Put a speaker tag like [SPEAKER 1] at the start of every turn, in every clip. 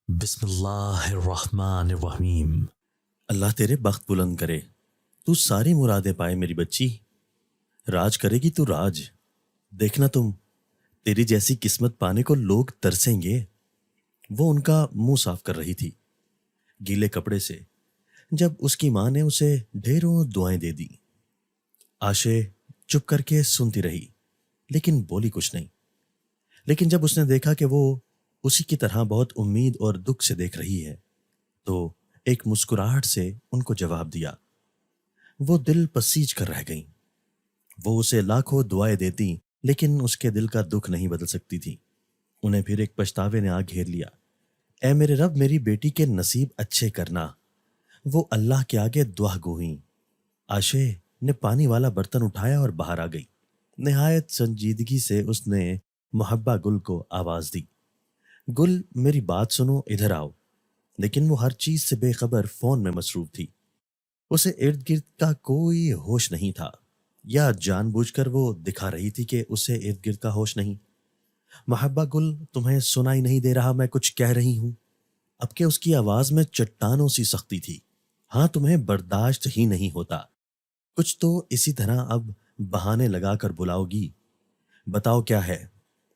[SPEAKER 1] بسم اللہ الرحمن الرحیم۔
[SPEAKER 2] اللہ تیرے بخت بلند کرے، تو ساری مرادیں پائے میری بچی۔ راج کرے گی تو راج، دیکھنا تم، تیری جیسی قسمت پانے کو لوگ ترسیں گے۔ وہ ان کا منہ صاف کر رہی تھی گیلے کپڑے سے جب اس کی ماں نے اسے ڈھیروں دعائیں دے دی۔ آشے چپ کر کے سنتی رہی لیکن بولی کچھ نہیں۔ لیکن جب اس نے دیکھا کہ وہ اسی کی طرح بہت امید اور دکھ سے دیکھ رہی ہے تو ایک مسکراہٹ سے ان کو جواب دیا۔ وہ دل پسیج کر رہ گئیں۔ وہ اسے لاکھوں دعائیں دیتی لیکن اس کے دل کا دکھ نہیں بدل سکتی تھی۔ انہیں پھر ایک پچھتاوے نے آ گھیر لیا۔ اے میرے رب، میری بیٹی کے نصیب اچھے کرنا۔ وہ اللہ کے آگے دعا گو ہوئیں۔ آشے نے پانی والا برتن اٹھایا اور باہر آ گئی۔ نہایت سنجیدگی سے اس نے محبہ گل کو آواز دی، گل میری بات سنو، ادھر آؤ۔ لیکن وہ ہر چیز سے بے خبر فون میں مصروف تھی۔ اسے ارد گرد کا کوئی ہوش نہیں تھا، یا جان بوجھ کر وہ دکھا رہی تھی کہ اسے ارد گرد کا ہوش نہیں۔ محبہ گل، تمہیں سنائی نہیں دے رہا میں کچھ کہہ رہی ہوں؟ اب کہ اس کی آواز میں چٹانوں سی سختی تھی۔ ہاں، تمہیں برداشت ہی نہیں ہوتا۔ کچھ تو اسی طرح اب بہانے لگا کر بلاؤ گی۔ بتاؤ کیا ہے؟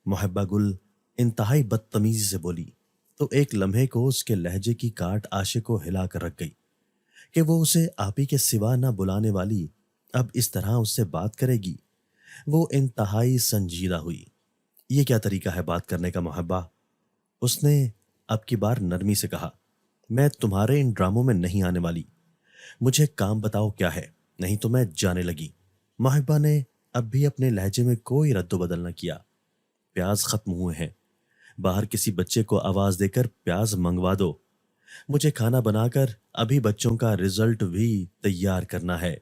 [SPEAKER 2] محبہ گل انتہائی بدتمیزی سے بولی تو ایک لمحے کو اس کے لہجے کی کاٹ آشے کو ہلا کر رکھ گئی کہ وہ اسے آپی کے سوا نہ بلانے والی اب اس طرح اس سے بات کرے گی۔ وہ انتہائی سنجیدہ ہوئی۔ یہ کیا طریقہ ہے بات کرنے کا محبہ؟ اس نے اب کی بار نرمی سے کہا، میں تمہارے ان ڈراموں میں نہیں آنے والی۔ مجھے کام بتاؤ کیا ہے، نہیں تو میں جانے لگی۔ محبہ نے اب بھی اپنے لہجے میں کوئی رد و بدل نہ کیا۔ پیاز ختم ہوئے ہیں، باہر کسی بچے کو آواز دے کر پیاز منگوا دو۔ مجھے کھانا بنا کر ابھی بچوں کا رزلٹ بھی تیار کرنا ہے،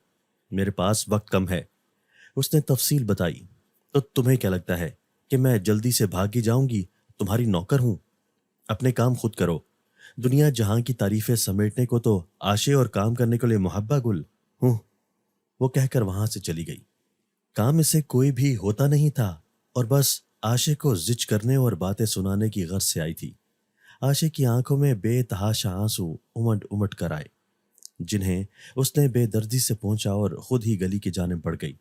[SPEAKER 2] میرے پاس وقت کم ہے۔ اس نے تفصیل بتائی۔ تو تمہیں کیا لگتا ہے کہ میں جلدی سے بھاگی جاؤں گی؟ تمہاری نوکر ہوں، اپنے کام خود کرو۔ دنیا جہاں کی تعریفیں سمیٹنے کو تو آشے اور کام کرنے کے لیے محبہ گل ہوں۔ وہ کہہ کر وہاں سے چلی گئی۔ کام اسے کوئی بھی ہوتا نہیں تھا اور بس آشے کو زج کرنے اور باتیں سنانے کی غرض سے آئی تھی۔ آشے کی آنکھوں میں بے تحاشا آنسو امٹ امٹ کر آئے جنہیں اس نے بے دردی سے پہنچا اور خود ہی گلی کی جانب بڑھ گئی۔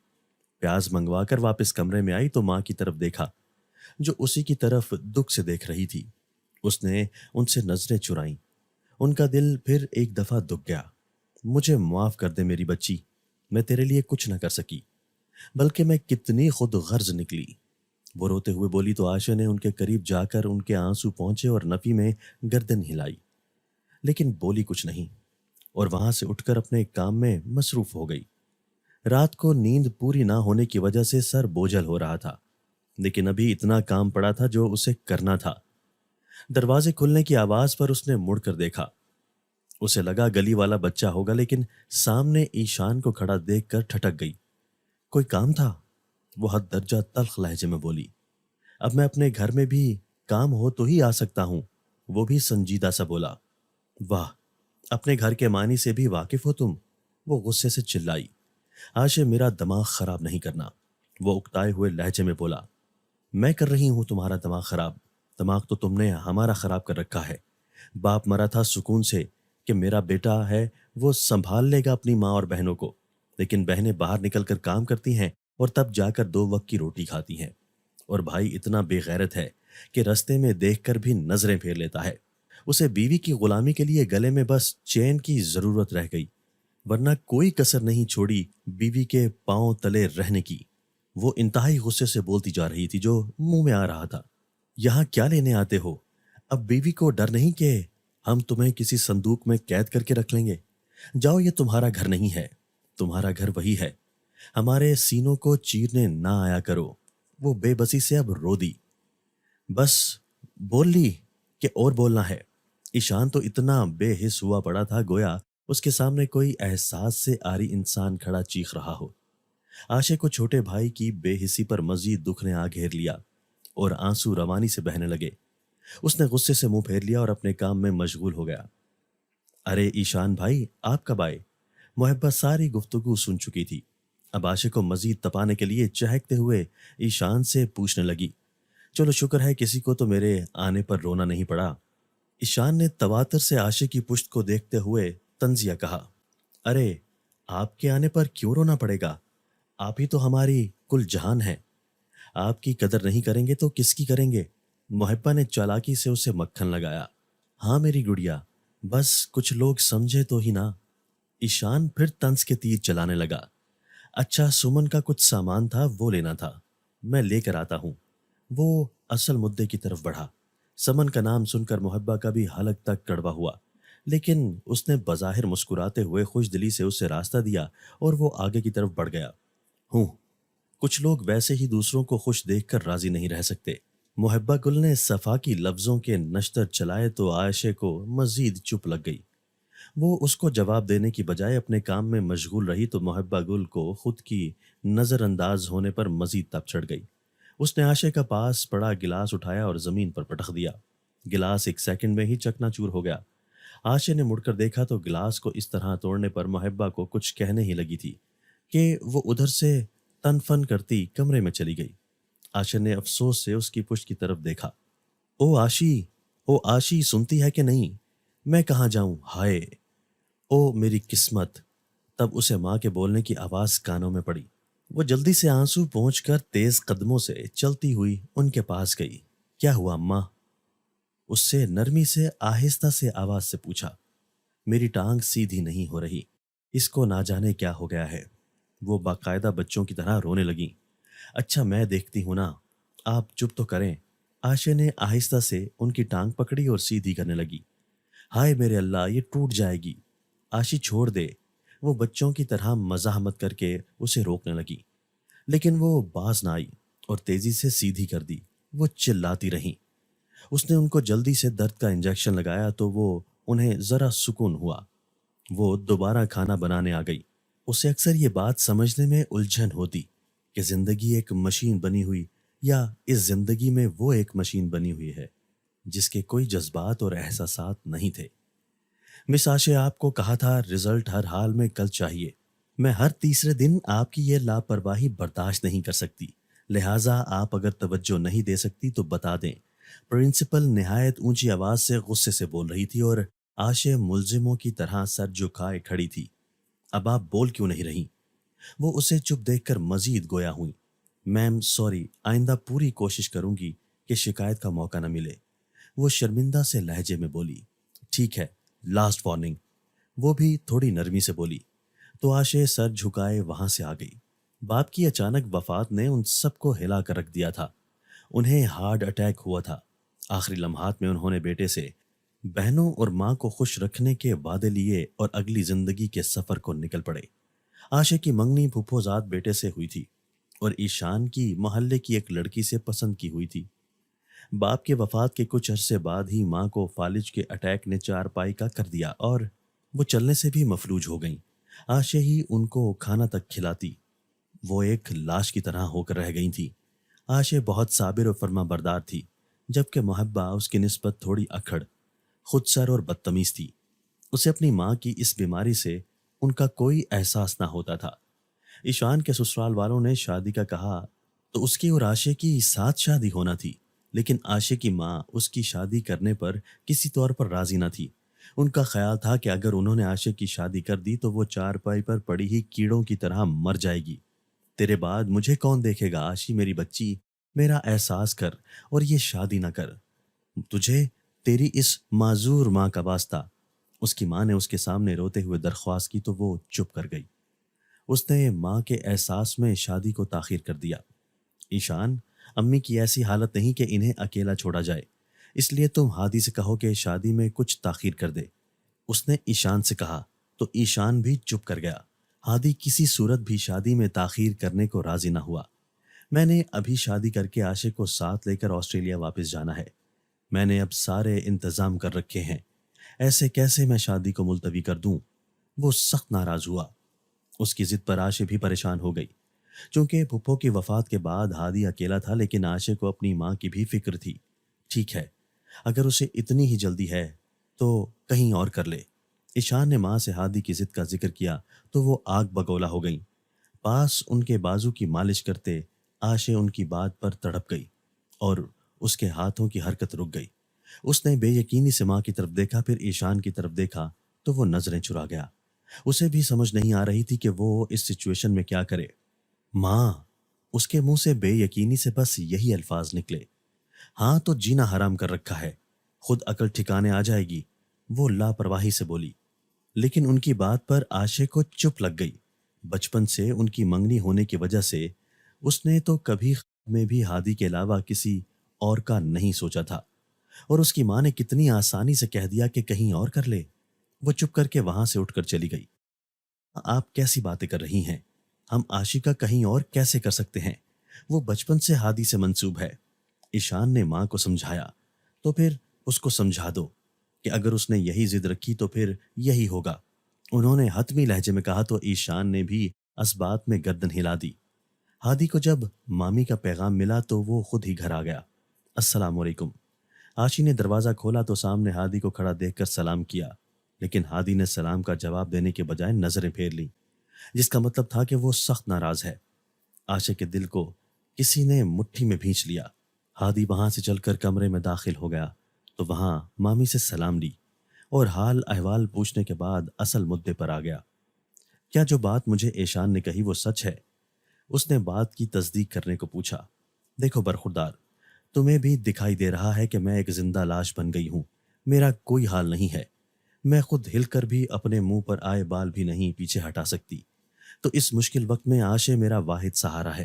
[SPEAKER 2] پیاز منگوا کر واپس کمرے میں آئی تو ماں کی طرف دیکھا جو اسی کی طرف دکھ سے دیکھ رہی تھی۔ اس نے ان سے نظریں چرائیں۔ ان کا دل پھر ایک دفعہ دکھ گیا۔ مجھے معاف کر دے میری بچی، میں تیرے لیے کچھ نہ کر سکی، بلکہ میں کتنی خود غرض نکلی۔ وہ روتے ہوئے بولی تو آشا نے ان کے قریب جا کر ان کے آنسو پہنچے اور نفی میں گردن ہلائی، لیکن بولی کچھ نہیں اور وہاں سے اٹھ کر اپنے کام میں مصروف ہو گئی۔ رات کو نیند پوری نہ ہونے کی وجہ سے سر بوجھل ہو رہا تھا، لیکن ابھی اتنا کام پڑا تھا جو اسے کرنا تھا۔ دروازے کھلنے کی آواز پر اس نے مڑ کر دیکھا۔ اسے لگا گلی والا بچہ ہوگا، لیکن سامنے ایشان کو کھڑا دیکھ کر ٹھٹک گئی۔ کوئی کام تھا؟ وہ حد درجہ تلخ لہجے میں بولی۔ اب میں اپنے گھر میں بھی کام ہو تو ہی آ سکتا ہوں، وہ بھی سنجیدہ سا بولا۔ واہ، اپنے گھر کے معنی سے بھی واقف ہو تم؟ وہ غصے سے چلائی۔ آج میرا دماغ خراب نہیں کرنا، وہ اکتائے ہوئے لہجے میں بولا۔ میں کر رہی ہوں تمہارا دماغ خراب؟ دماغ تو تم نے ہمارا خراب کر رکھا ہے۔ باپ مرا تھا سکون سے کہ میرا بیٹا ہے وہ سنبھال لے گا اپنی ماں اور بہنوں کو، لیکن بہنیں باہر نکل کر کام کرتی ہیں اور تب جا کر 2 وقت کی روٹی کھاتی ہیں، اور بھائی اتنا بے غیرت ہے کہ رستے میں دیکھ کر بھی نظریں پھیر لیتا ہے۔ اسے بیوی کی غلامی کے لیے گلے میں بس چین کی ضرورت رہ گئی، ورنہ کوئی کسر نہیں چھوڑی بیوی کے پاؤں تلے رہنے کی۔ وہ انتہائی غصے سے بولتی جا رہی تھی جو منہ میں آ رہا تھا۔ یہاں کیا لینے آتے ہو؟ اب بیوی کو ڈر نہیں کہ ہم تمہیں کسی صندوق میں قید کر کے رکھ لیں گے؟ جاؤ، یہ تمہارا گھر نہیں ہے، تمہارا گھر وہی ہے۔ ہمارے سینوں کو چیرنے نہ آیا کرو۔ وہ بے بسی سے اب رو دی۔ بس بول لی کہ اور بولنا ہے؟ ایشان تو اتنا بے حس ہوا پڑا تھا گویا اس کے سامنے کوئی احساس سے عاری انسان کھڑا چیخ رہا ہو۔ آشے کو چھوٹے بھائی کی بے حسی پر مزید دکھ نے آ گھیر لیا اور آنسو روانی سے بہنے لگے۔ اس نے غصے سے منہ پھیر لیا اور اپنے کام میں مشغول ہو گیا۔ ارے ایشان بھائی، آپ کب آئے؟ محبت ساری گفتگو سن چکی تھی۔ اب آشے کو مزید تپانے کے لیے چہکتے ہوئے ایشان سے پوچھنے لگی، چلو شکر ہے کسی کو تو میرے آنے پر رونا نہیں پڑا۔ ایشان نے تواتر سے عاشق کی پشت کو دیکھتے ہوئے طنزیہ کہا، ارے آپ کے آنے پر کیوں رونا پڑے گا؟ آپ ہی تو ہماری کل جہان ہے۔ آپ کی قدر نہیں کریں گے تو کس کی کریں گے؟ محبہ نے چالاکی سے اسے مکھن لگایا۔ ہاں میری گڑیا، بس کچھ لوگ سمجھے تو ہی نا۔ ایشان پھر طنز کے تیر چلانے لگا۔ اچھا، سمن کا کچھ سامان تھا، وہ لینا تھا، میں لے کر آتا ہوں۔ وہ اصل مدے کی طرف بڑھا۔ سمن کا نام سن کر محبہ کا بھی حلق تک کڑوا ہوا، لیکن اس نے بظاہر مسکراتے ہوئے خوش دلی سے اسے راستہ دیا اور وہ آگے کی طرف بڑھ گیا۔ ہوں، کچھ لوگ ویسے ہی دوسروں کو خوش دیکھ کر راضی نہیں رہ سکتے۔ محبہ گل نے صفا کی لفظوں کے نشتر چلائے تو عائشہ کو مزید چپ لگ گئی۔ وہ اس کو جواب دینے کی بجائے اپنے کام میں مشغول رہی تو محبہ گل کو خود کی نظر انداز ہونے پر مزید تپ چڑھ گئی۔ اس نے عائشہ کا پاس پڑا گلاس اٹھایا اور زمین پر پٹخ دیا۔ گلاس ایک سیکنڈ میں ہی چکنا چور ہو گیا۔ عائشہ نے مڑ کر دیکھا تو گلاس کو اس طرح توڑنے پر محبہ کو کچھ کہنے ہی لگی تھی کہ وہ ادھر سے تن فن کرتی کمرے میں چلی گئی۔ عائشہ نے افسوس سے اس کی پشت کی طرف دیکھا۔ او آشی، او آشی، سنتی ہے کہ نہیں؟ میں کہاں جاؤں؟ ہائے او میری قسمت! تب اسے ماں کے بولنے کی آواز کانوں میں پڑی۔ وہ جلدی سے آنسو پہنچ کر تیز قدموں سے چلتی ہوئی ان کے پاس گئی۔ کیا ہوا اماں؟ اس سے نرمی سے آہستہ سے آواز سے پوچھا۔ میری ٹانگ سیدھی نہیں ہو رہی، اس کو نہ جانے کیا ہو گیا ہے۔ وہ باقاعدہ بچوں کی طرح رونے لگیں۔ اچھا میں دیکھتی ہوں نا، آپ چپ تو کریں۔ عائشہ نے آہستہ سے ان کی ٹانگ پکڑی اور سیدھی کرنے لگی۔ ہائے میرے اللہ، یہ ٹوٹ جائے گی۔ عائشہ چھوڑ دے۔ وہ بچوں کی طرح مزاحمت کر کے اسے روکنے لگی، لیکن وہ باز نہ آئی اور تیزی سے سیدھی کر دی۔ وہ چلاتی رہیں۔ اس نے ان کو جلدی سے درد کا انجیکشن لگایا تو وہ انہیں ذرا سکون ہوا۔ وہ دوبارہ کھانا بنانے آ گئی۔ اسے اکثر یہ بات سمجھنے میں الجھن ہوتی کہ زندگی ایک مشین بنی ہوئی یا اس زندگی میں وہ ایک مشین بنی ہوئی ہے جس کے کوئی جذبات اور احساسات نہیں تھے۔ مس عائشہ، آپ کو کہا تھا رزلٹ ہر حال میں کل چاہیے۔ میں ہر تیسرے دن آپ کی یہ لاپرواہی برداشت نہیں کر سکتی، لہٰذا آپ اگر توجہ نہیں دے سکتی تو بتا دیں۔ پرنسپل نہایت اونچی آواز سے غصے سے بول رہی تھی اور عائشہ ملزموں کی طرح سر جھکائے کھڑی تھی۔ اب آپ بول کیوں نہیں رہی؟ وہ اسے چپ دیکھ کر مزید گویا ہوئی۔ میم سوری، آئندہ پوری کوشش کروں گی کہ شکایت کا موقع نہ ملے۔ وہ شرمندہ سے لہجے میں بولی۔ ٹھیک ہے، لاسٹ وارننگ۔ وہ بھی تھوڑی نرمی سے بولی تو عائشہ سر جھکائے وہاں سے آ گئی۔ باپ کی اچانک وفات نے ان سب کو ہلا کر رکھ دیا تھا۔ انہیں ہارٹ اٹیک ہوا تھا۔ آخری لمحات میں انہوں نے بیٹے سے بہنوں اور ماں کو خوش رکھنے کے وعدے لیے اور اگلی زندگی کے سفر کو نکل پڑے۔ عائشہ کی منگنی پھپھو زاد بیٹے سے ہوئی تھی اور ایشان کی محلے کی ایک لڑکی سے پسند کی ہوئی تھی۔ باپ کے وفات کے کچھ عرصے بعد ہی ماں کو فالج کے اٹیک نے چارپائی کا کر دیا اور وہ چلنے سے بھی مفلوج ہو گئیں۔ عائشہ ہی ان کو کھانا تک کھلاتی۔ وہ ایک لاش کی طرح ہو کر رہ گئی تھی۔ عائشہ بہت صابر و فرما بردار تھی، جبکہ محبہ اس کی نسبت تھوڑی اکھڑ، خود سر اور بدتمیز تھی۔ اسے اپنی ماں کی اس بیماری سے ان کا کوئی احساس نہ ہوتا تھا۔ ایشان کے سسرال والوں نے شادی کا کہا تو اس کی اور عائشہ کی ساتھ شادی ہونا تھی، لیکن عائشہ کی ماں اس کی شادی کرنے پر کسی طور پر راضی نہ تھی۔ ان کا خیال تھا کہ اگر انہوں نے عائشہ کی شادی کر دی تو وہ چارپائی پر پڑی ہی کیڑوں کی طرح مر جائے گی۔ تیرے بعد مجھے کون دیکھے گا عائشہ میری بچی، میرا احساس کر اور یہ شادی نہ کر، تجھے تیری اس معذور ماں کا واسطہ۔ اس کی ماں نے اس کے سامنے روتے ہوئے درخواست کی تو وہ چپ کر گئی۔ اس نے ماں کے احساس میں شادی کو تاخیر کر دیا۔ ایشان، امی کی ایسی حالت نہیں کہ انہیں اکیلا چھوڑا جائے، اس لیے تم ہادی سے کہو کہ شادی میں کچھ تاخیر کر دے۔ اس نے ایشان سے کہا تو ایشان بھی چپ کر گیا۔ ہادی کسی صورت بھی شادی میں تاخیر کرنے کو راضی نہ ہوا۔ میں نے ابھی شادی کر کے عائشہ کو ساتھ لے کر آسٹریلیا واپس جانا ہے۔ میں نے اب سارے انتظام کر رکھے ہیں، ایسے کیسے میں شادی کو ملتوی کر دوں؟ وہ سخت ناراض ہوا۔ اس کی ضد پر عائشہ بھی پریشان ہو گئی۔ چونکہ پھپھو کی وفات کے بعد ہادی اکیلا تھا، لیکن عائشہ کو اپنی ماں کی بھی فکر تھی۔ ٹھیک ہے، اگر اسے اتنی ہی جلدی ہے تو کہیں اور کر لے۔ ایشان نے ماں سے ہادی کی ضد کا ذکر کیا تو وہ آگ بگولا ہو گئیں۔ پاس ان کے بازو کی مالش کرتے عائشہ ان کی بات پر تڑپ گئی اور اس کے ہاتھوں کی حرکت رک گئی۔ اس نے بے یقینی سے ماں کی طرف دیکھا، پھر ایشان کی طرف دیکھا تو وہ نظریں چرا گیا۔ اسے بھی سمجھ نہیں آ رہی تھی کہ وہ اس سچویشن میں کیا کرے۔ ماں! اس کے منہ سے بے یقینی سے بس یہی الفاظ نکلے۔ ہاں تو جینا حرام کر رکھا ہے، خود عقل ٹھکانے آ جائے گی، وہ لاپرواہی سے بولی۔ لیکن ان کی بات پر عاشق کو چپ لگ گئی۔ بچپن سے ان کی منگنی ہونے کی وجہ سے اس نے تو کبھی خواب میں بھی ہادی کے علاوہ کسی اور کا نہیں سوچا تھا، اور اس کی ماں نے کتنی آسانی سے کہہ دیا کہ کہیں اور کر لے۔ وہ چپ کر کے وہاں سے اٹھ کر چلی گئی۔ آپ کیسی باتیں کر رہی ہیں؟ ہم عاشقہ کہیں اور کیسے کر سکتے ہیں؟ وہ بچپن سے ہادی سے منسوب ہے۔ ایشان نے ماں کو سمجھایا۔ تو پھر اس کو سمجھا دو کہ اگر اس نے یہی ضد رکھی تو پھر یہی ہوگا۔ انہوں نے حتمی لہجے میں کہا تو ایشان نے بھی اس بات میں گردن ہلا دی۔ ہادی کو جب مامی کا پیغام ملا تو وہ خود ہی گھر آ گیا۔ السلام علیکم۔ آشی نے دروازہ کھولا تو سامنے ہادی کو کھڑا دیکھ کر سلام کیا، لیکن ہادی نے سلام کا جواب دینے کے بجائے نظریں پھیر لیں، جس کا مطلب تھا کہ وہ سخت ناراض ہے۔ عاشق کے دل کو کسی نے مٹھی میں بھینچ لیا۔ ہادی وہاں سے چل کر کمرے میں داخل ہو گیا تو وہاں مامی سے سلام لی اور حال احوال پوچھنے کے بعد اصل مدے پر آ گیا۔ کیا جو بات مجھے ایشان نے کہی وہ سچ ہے؟ اس نے بات کی تصدیق کرنے کو پوچھا۔ دیکھو برخوردار، تمہیں بھی دکھائی دے رہا ہے کہ میں ایک زندہ لاش بن گئی ہوں، میرا کوئی حال نہیں ہے، میں خود ہل کر بھی اپنے منہ پر آئے بال بھی نہیں پیچھے ہٹا سکتی، تو اس مشکل وقت میں عاشق میرا واحد سہارا ہے۔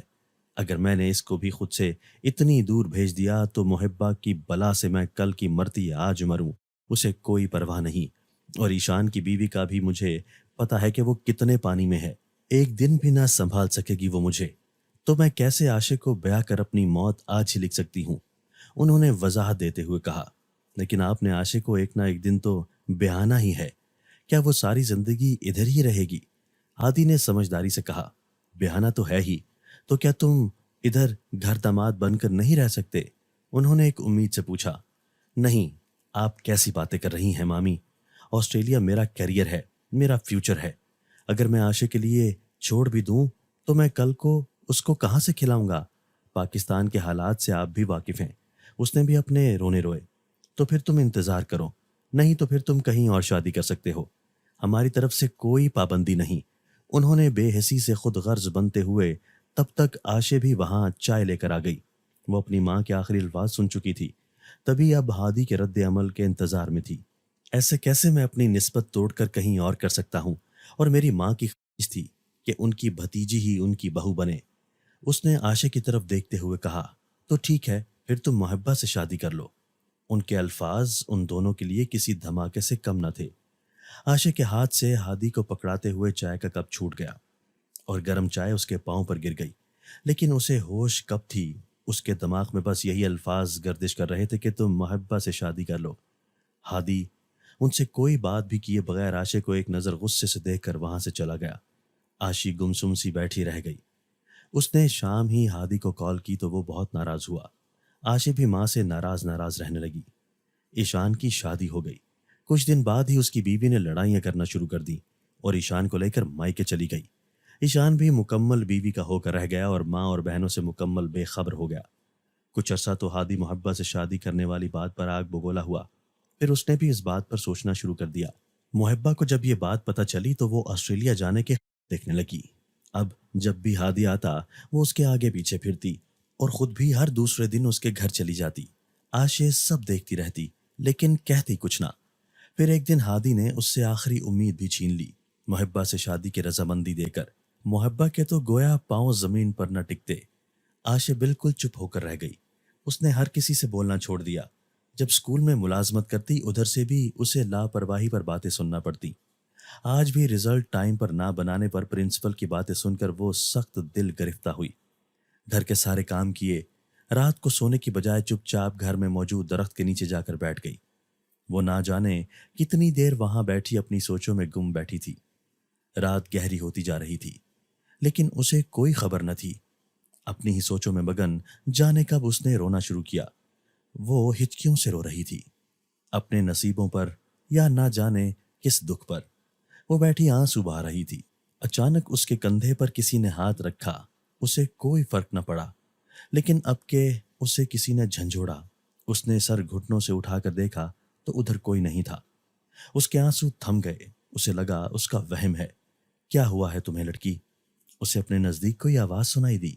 [SPEAKER 2] اگر میں نے اس کو بھی خود سے اتنی دور بھیج دیا تو محبہ کی بلا سے میں کل کی مرتی آج مروں، اسے کوئی پرواہ نہیں۔ اور ایشان کی بیوی کا بھی مجھے پتا ہے کہ وہ کتنے پانی میں ہے، ایک دن بھی نہ سنبھال سکے گی وہ مجھے، تو میں کیسے عاشق کو بیاہ کر اپنی موت آج ہی لکھ سکتی ہوں؟ انہوں نے وضاحت دیتے ہوئے کہا۔ لیکن آپ نے عاشق کو ایک نہ ایک دن تو بیاہنا ہی ہے، کیا وہ ساری زندگی ادھر ہی رہے گی؟ ہادی نے سمجھداری سے کہا۔ بیاہنا تو ہے ہی، تو کیا تم ادھر گھر داماد بن کر نہیں رہ سکتے؟ انہوں نے ایک امید سے پوچھا۔ نہیں، آپ کیسی باتیں کر رہی ہیں مامی؟ آسٹریلیا میرا کیریئر ہے، میرا فیوچر ہے، اگر میں عاشق کے لیے چھوڑ بھی دوں تو میں کل کو اس کو کہاں سے کھلاؤں گا؟ پاکستان کے حالات سے آپ بھی واقف ہیں، اس نے بھی اپنے رونے روئے۔ تو پھر تم انتظار کرو، نہیں تو پھر تم کہیں اور شادی کر سکتے ہو، ہماری طرف سے کوئی پابندی نہیں۔ انہوں نے بے حسی سے خود غرض بنتے ہوئے تب تک عاشق بھی وہاں چائے لے کر آ گئی۔ وہ اپنی ماں کے آخری الفاظ سن چکی تھی، تبھی اب ہادی کے رد عمل کے انتظار میں تھی۔ ایسے کیسے میں اپنی نسبت توڑ کر کہیں اور کر سکتا ہوں؟ اور میری ماں کی خواہش تھی کہ ان کی بھتیجی ہی ان کی بہو بنے۔ اس نے عاشق کی طرف دیکھتے ہوئے کہا، تو ٹھیک ہے، پھر تم محبہ سے شادی کر لو۔ ان کے الفاظ ان دونوں کے لیے کسی دھماکے سے کم نہ تھے۔ عاشق کے ہاتھ سے ہادی کو پکڑاتے ہوئے چائے کا کپ چھوٹ گیا اور گرم چائے اس کے پاؤں پر گر گئی، لیکن اسے ہوش کب تھی؟ اس کے دماغ میں بس یہی الفاظ گردش کر رہے تھے کہ تم محبہ سے شادی کر لو۔ ہادی ان سے کوئی بات بھی کیے بغیر عاشق کو ایک نظر غصے سے دیکھ کر وہاں سے چلا گیا۔ عاشق گمسم سی بیٹھی رہ گئی۔ اس نے شام ہی ہادی کو کال کی تو وہ بہت ناراض ہوا۔ عاشق بھی ماں سے ناراض رہنے لگی۔ ایشان کی شادی ہو گئی۔ کچھ دن بعد ہی اس کی بیوی نے لڑائیاں کرنا شروع کر دیں اور ایشان کو لے کر مائکے چلی گئی۔ ایشان بھی مکمل بیوی کا ہو کر رہ گیا اور ماں اور بہنوں سے مکمل بے خبر ہو گیا۔ کچھ عرصہ تو ہادی محبہ سے شادی کرنے والی بات پر آگ بگولا ہوا، پھر اس نے بھی اس بات پر سوچنا شروع کر دیا۔ محبہ کو جب یہ بات پتہ چلی تو وہ آسٹریلیا جانے کے دیکھنے لگی۔ اب جب بھی ہادی آتا وہ اس کے آگے پیچھے پھرتی اور خود بھی ہر دوسرے دن اس کے گھر چلی جاتی۔ عاشق سب دیکھتی رہتی لیکن کہتی کچھ نہ۔ پھر ایک دن ہادی نے اس سے آخری امید بھی چھین لی، محبہ سے شادی کی رضامندی دے کر۔ محبہ کے تو گویا پاؤں زمین پر نہ ٹکتے۔ عاشق بالکل چپ ہو کر رہ گئی۔ اس نے ہر کسی سے بولنا چھوڑ دیا۔ جب اسکول میں ملازمت کرتی ادھر سے بھی اسے لاپرواہی پر باتیں سننا پڑتی۔ آج بھی رزلٹ ٹائم پر نہ بنانے پر پرنسپل کی باتیں سن کر وہ سخت دل گرفتہ ہوئی۔ گھر کے سارے کام کیے، رات کو سونے کی بجائے چپ چاپ گھر میں موجود درخت کے نیچے جا کر بیٹھ گئی۔ وہ نہ جانے کتنی دیر وہاں بیٹھی اپنی سوچوں میں گم بیٹھی تھی۔ رات گہری ہوتی جا رہی تھی لیکن اسے کوئی خبر نہ تھی۔ اپنی ہی سوچوں میں مگن جانے کب اس نے رونا شروع کیا۔ وہ ہچکیوں سے رو رہی تھی، اپنے نصیبوں پر یا نہ جانے کس دکھ پر۔ وہ بیٹھی آنسو بہا رہی تھی۔ اچانک اس کے کندھے پر کسی نے ہاتھ رکھا۔ اسے کوئی فرق نہ پڑا، لیکن اب کہ اسے کسی نے جھنجھوڑا اس نے سر گھٹنوں سے اٹھا کر دیکھا تو ادھر کوئی نہیں تھا۔ اس کے آنسو تھم گئے، اسے لگا اس کا وہم ہے۔ کیا ہوا ہے تمہیں لڑکی؟ اسے اپنے نزدیک کوئی آواز سنائی دی۔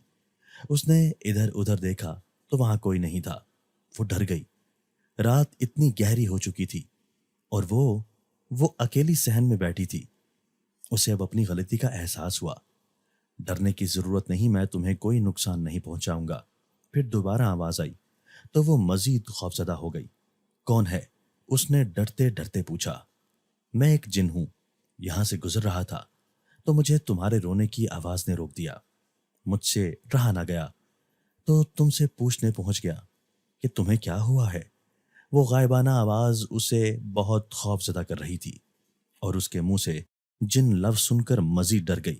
[SPEAKER 2] اس نے ادھر ادھر دیکھا تو وہاں کوئی نہیں تھا۔ وہ ڈر گئی۔ رات اتنی گہری ہو چکی تھی اور وہ اکیلی صحن میں بیٹھی تھی۔ اسے اب اپنی غلطی کا احساس ہوا۔ ڈرنے کی ضرورت نہیں، میں تمہیں کوئی نقصان نہیں پہنچاؤں گا۔ پھر دوبارہ آواز آئی تو وہ مزید خوفزدہ ہو گئی۔ کون ہے؟ اس نے ڈرتے ڈرتے پوچھا۔ میں ایک جن ہوں، یہاں سے گزر رہا تھا تو مجھے تمہارے رونے کی آواز نے روک دیا۔ مجھ سے رہا نہ گیا تو تم سے پوچھنے پہنچ گیا کہ تمہیں کیا ہوا ہے۔ وہ غائبانہ آواز اسے بہت خوفزدہ کر رہی تھی اور اس کے منہ سے جن لفظ سن کر مزید ڈر گئی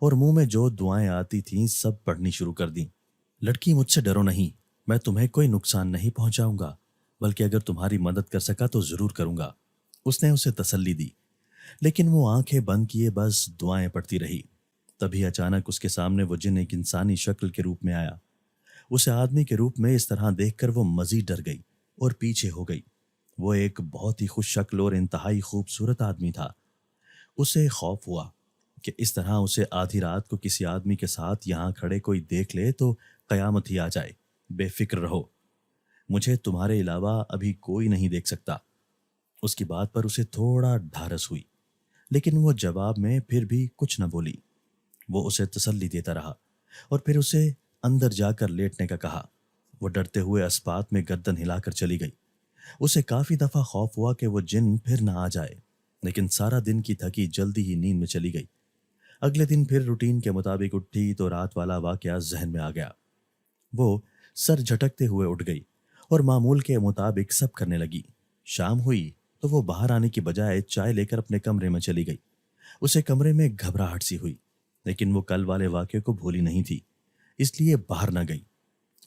[SPEAKER 2] اور منہ میں جو دعائیں آتی تھیں سب پڑھنی شروع کر دیں۔ لڑکی مجھ سے ڈرو نہیں، میں تمہیں کوئی نقصان نہیں پہنچاؤں گا، بلکہ اگر تمہاری مدد کر سکا تو ضرور کروں گا۔ اس نے اسے تسلی دی، لیکن وہ آنکھیں بند کیے بس دعائیں پڑھتی رہی۔ تبھی اچانک اس کے سامنے وہ جن ایک انسانی شکل کے روپ میں آیا۔ اسے آدمی کے روپ میں اس طرح دیکھ کر وہ مزید ڈر گئی اور پیچھے ہو گئی۔ وہ ایک بہت ہی خوش شکل اور انتہائی خوبصورت آدمی تھا۔ اسے خوف ہوا کہ اس طرح اسے آدھی رات کو کسی آدمی کے ساتھ یہاں کھڑے کوئی دیکھ لے تو قیامت ہی آ جائے۔ بے فکر رہو، مجھے تمہارے علاوہ ابھی کوئی نہیں دیکھ سکتا۔ اس کی بات پر اسے تھوڑا ڈھارس ہوئی، لیکن وہ جواب میں پھر بھی کچھ نہ بولی۔ وہ اسے تسلی دیتا رہا اور پھر اسے اندر جا کر لیٹنے کا کہا۔ وہ ڈرتے ہوئے اسپات میں گردن ہلا کر چلی گئی۔ اسے کافی دفعہ خوف ہوا کہ وہ جن پھر نہ آ جائے، لیکن سارا دن کی تھکی جلدی ہی نیند میں چلی گئی۔ اگلے دن پھر روٹین کے مطابق اٹھی تو رات والا واقعہ ذہن میں آ گیا۔ وہ سر جھٹکتے ہوئے اٹھ گئی اور معمول کے مطابق سب کرنے لگی۔ شام ہوئی تو وہ باہر آنے کی بجائے چائے لے کر اپنے کمرے میں چلی گئی۔ اسے کمرے میں گھبراہٹ سی ہوئی، لیکن وہ کل والے واقعے کو بھولی نہیں تھی، اس لیے باہر نہ گئی۔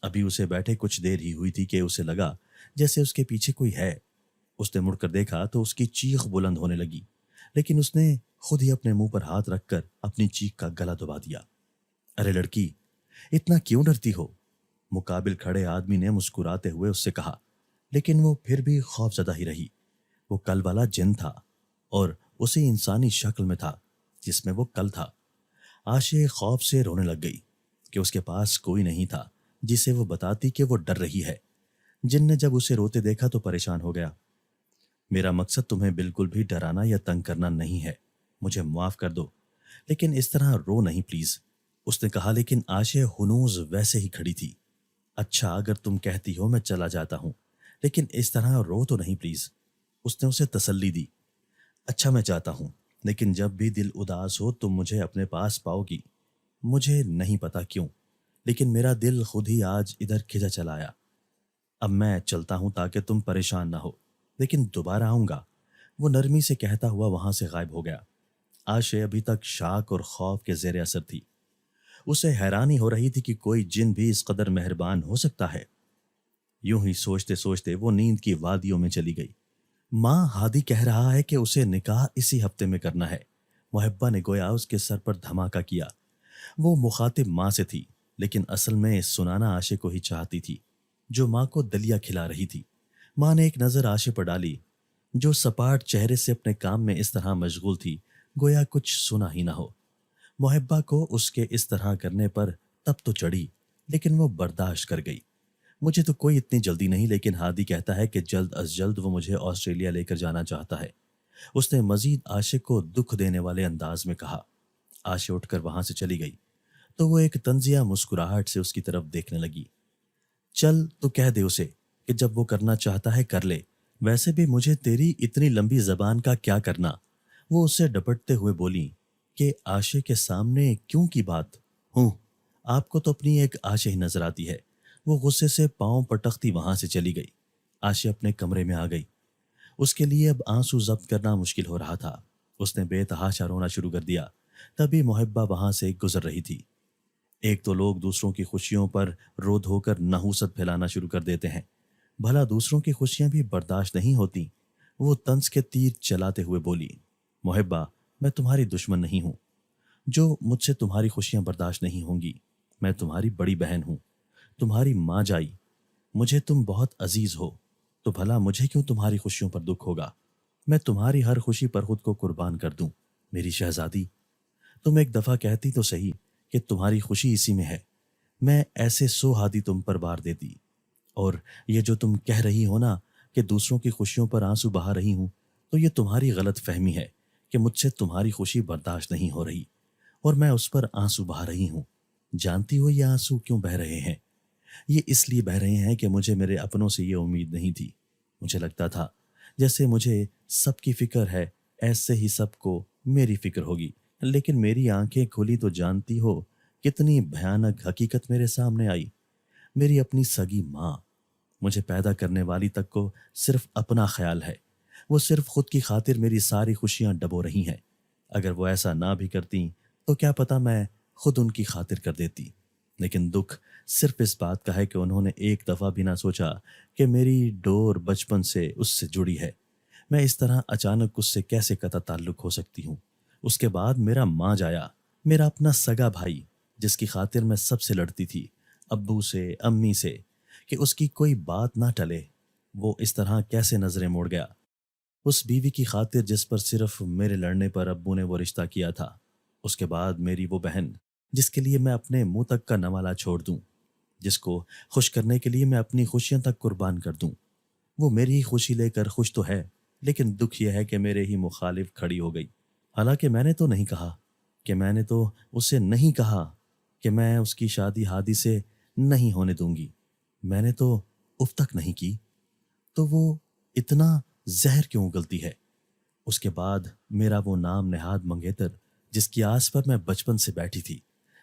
[SPEAKER 2] ابھی اسے بیٹھے کچھ دیر ہی ہوئی تھی کہ اسے لگا جیسے اس کے پیچھے کوئی ہے۔ اس نے مڑ کر دیکھا تو اس کی چیخ بلند ہونے لگی، لیکن اس نے خود ہی اپنے منہ پر ہاتھ رکھ کر اپنی چیخ کا گلا دبا دیا۔ ارے لڑکی، اتنا کیوں ڈرتی ہو؟ مقابل کھڑے آدمی نے مسکراتے ہوئے اس سے کہا، لیکن وہ پھر بھی خوفزدہ ہی رہی۔ وہ کل والا جن تھا اور اسی انسانی شکل میں تھا جس میں وہ کل تھا۔ عاشق خوف سے رونے لگ گئی کہ اس کے پاس کوئی نہیں تھا جسے وہ بتاتی کہ وہ ڈر رہی ہے۔ جن نے جب اسے روتے دیکھا تو پریشان ہو گیا۔ میرا مقصد تمہیں بالکل بھی ڈرانا یا تنگ کرنا نہیں ہے، مجھے معاف کر دو، لیکن اس طرح رو نہیں پلیز۔ اس نے کہا، لیکن عاشق ہنوز ویسے ہی کھڑی تھی۔ اچھا اگر تم کہتی ہو میں چلا جاتا ہوں، لیکن اس طرح رو تو نہیں پلیز۔ اس نے اسے تسلی دی۔ اچھا میں چاہتا ہوں، لیکن جب بھی دل اداس ہو تم مجھے اپنے پاس پاؤ گی۔ مجھے نہیں پتا کیوں، لیکن میرا دل خود ہی آج ادھر کھنچا چلا آیا۔ اب میں چلتا ہوں تاکہ تم پریشان نہ ہو، لیکن دوبارہ آؤں گا۔ وہ نرمی سے کہتا ہوا وہاں سے غائب ہو گیا۔ عاشق ابھی تک شاک اور خوف کے زیر اثر تھی۔ اسے حیرانی ہو رہی تھی کہ کوئی جن بھی اس قدر مہربان ہو سکتا ہے۔ یوں ہی سوچتے سوچتے وہ نیند کی وادیوں میں چلی گئی۔ ماں ہادی کہہ رہا ہے کہ اسے نکاح اسی ہفتے میں کرنا ہے۔ محبہ نے گویا اس کے سر پر دھماکہ کیا۔ وہ مخاطب ماں سے تھی، لیکن اصل میں سنانا عاشق کو ہی چاہتی تھی، جو ماں کو دلیا کھلا رہی تھی۔ ماں نے ایک نظر عاشق پر ڈالی، جو سپاٹ چہرے سے اپنے کام میں اس طرح مشغول تھی گویا کچھ سنا ہی نہ ہو۔ محبہ کو اس کے اس طرح کرنے پر تب تو چڑھی، لیکن وہ برداشت کر گئی۔ مجھے تو کوئی اتنی جلدی نہیں، لیکن ہادی کہتا ہے کہ جلد از جلد وہ مجھے آسٹریلیا لے کر جانا چاہتا ہے۔ اس نے مزید عاشق کو دکھ دینے والے انداز میں کہا۔ عاشق اٹھ کر وہاں سے چلی گئی تو وہ ایک طنزیہ مسکراہٹ سے اس کی طرف دیکھنے لگی۔ چل تو کہہ دے اسے کہ جب وہ کرنا چاہتا ہے کر لے، ویسے بھی مجھے تیری اتنی لمبی زبان کا کیا کرنا۔ وہ اسے ڈپٹتے ہوئے بولی کہ عاشق کے سامنے کیوں کی بات ہوں، آپ کو تو اپنی ایک عاشق ہی نظر آتی ہے۔ وہ غصے سے پاؤں پٹکتی وہاں سے چلی گئی۔ عاشق اپنے کمرے میں آ گئی۔ اس کے لیے اب آنسو ضبط کرنا مشکل ہو رہا تھا۔ اس نے بے تحاشا رونا شروع کر دیا۔ تبھی محبہ وہاں سے گزر رہی تھی۔ ایک تو لوگ دوسروں کی خوشیوں پر رو دھو کر نحوست پھیلانا شروع کر دیتے ہیں، بھلا دوسروں کی خوشیاں بھی برداشت نہیں ہوتی۔ وہ طنز کے تیر چلاتے ہوئے بولی، محبہ میں تمہاری دشمن نہیں ہوں، جو مجھ سے تمہاری خوشیاں برداشت نہیں ہوں گی۔ میں تمہاری بڑی بہن ہوں، تمہاری ماں جائی۔ مجھے تم بہت عزیز ہو، تو بھلا مجھے کیوں تمہاری خوشیوں پر دکھ ہوگا؟ میں تمہاری ہر خوشی پر خود کو قربان کر دوں میری شہزادی۔ تم ایک دفعہ کہتی تو صحیح کہ تمہاری خوشی اسی میں ہے، میں ایسے 100 ہادی تم پر بار دیتی۔ اور یہ جو تم کہہ رہی ہو نا کہ دوسروں کی خوشیوں پر آنسو بہا رہی ہوں، تو یہ تمہاری غلط فہمی ہے کہ مجھ سے تمہاری خوشی برداشت نہیں ہو رہی اور میں اس پر آنسو بہا رہی ہوں۔ جانتی ہو یہ آنسو کیوں بہہ رہے ہیں؟ یہ اس لیے بہہ رہے ہیں کہ مجھے میرے اپنوں سے یہ امید نہیں تھی۔ مجھے لگتا تھا جیسے مجھے سب کی فکر ہے ایسے ہی سب کو میری فکر ہوگی، لیکن میری آنکھیں کھلی تو جانتی ہو کتنی بھیانک حقیقت میرے سامنے آئی۔ میری اپنی سگی ماں، مجھے پیدا کرنے والی تک کو صرف اپنا خیال ہے، وہ صرف خود کی خاطر میری ساری خوشیاں ڈبو رہی ہیں۔ اگر وہ ایسا نہ بھی کرتی تو کیا پتا میں خود ان کی خاطر کر دیتی، لیکن دکھ صرف اس بات کا ہے کہ انہوں نے ایک دفعہ بھی نہ سوچا کہ میری ڈور بچپن سے اس سے جڑی ہے۔ میں اس طرح اچانک اس سے کیسے قطع تعلق ہو سکتی ہوں؟ اس کے بعد میرا ماں جایا، میرا اپنا سگا بھائی جس کی خاطر میں سب سے لڑتی تھی، ابو سے، امی سے، کہ اس کی کوئی بات نہ ٹلے، وہ اس طرح کیسے نظریں موڑ گیا؟ اس بیوی کی خاطر جس پر صرف میرے لڑنے پر ابو نے وہ رشتہ کیا تھا، اس کے بعد میری وہ بہن جس کے لیے میں اپنے منہ تک کا نوالا چھوڑ دوں، جس کو خوش کرنے کے لیے میں اپنی خوشیاں تک قربان کر دوں، وہ میری ہی خوشی لے کر خوش تو ہے، لیکن دکھ یہ ہے کہ میرے ہی مخالف کھڑی ہو گئی۔ حالانکہ میں نے تو نہیں کہا کہ میں نے تو اسے نہیں کہا کہ میں اس کی شادی ہادی سے نہیں ہونے دوں گی، میں نے تو اف تک نہیں کی، تو وہ اتنا زہر کیوں اگلتی ہے؟ اس کے بعد میرا وہ نام نہاد منگیتر جس کی آس پر میں بچپن سے بیٹھی تھی،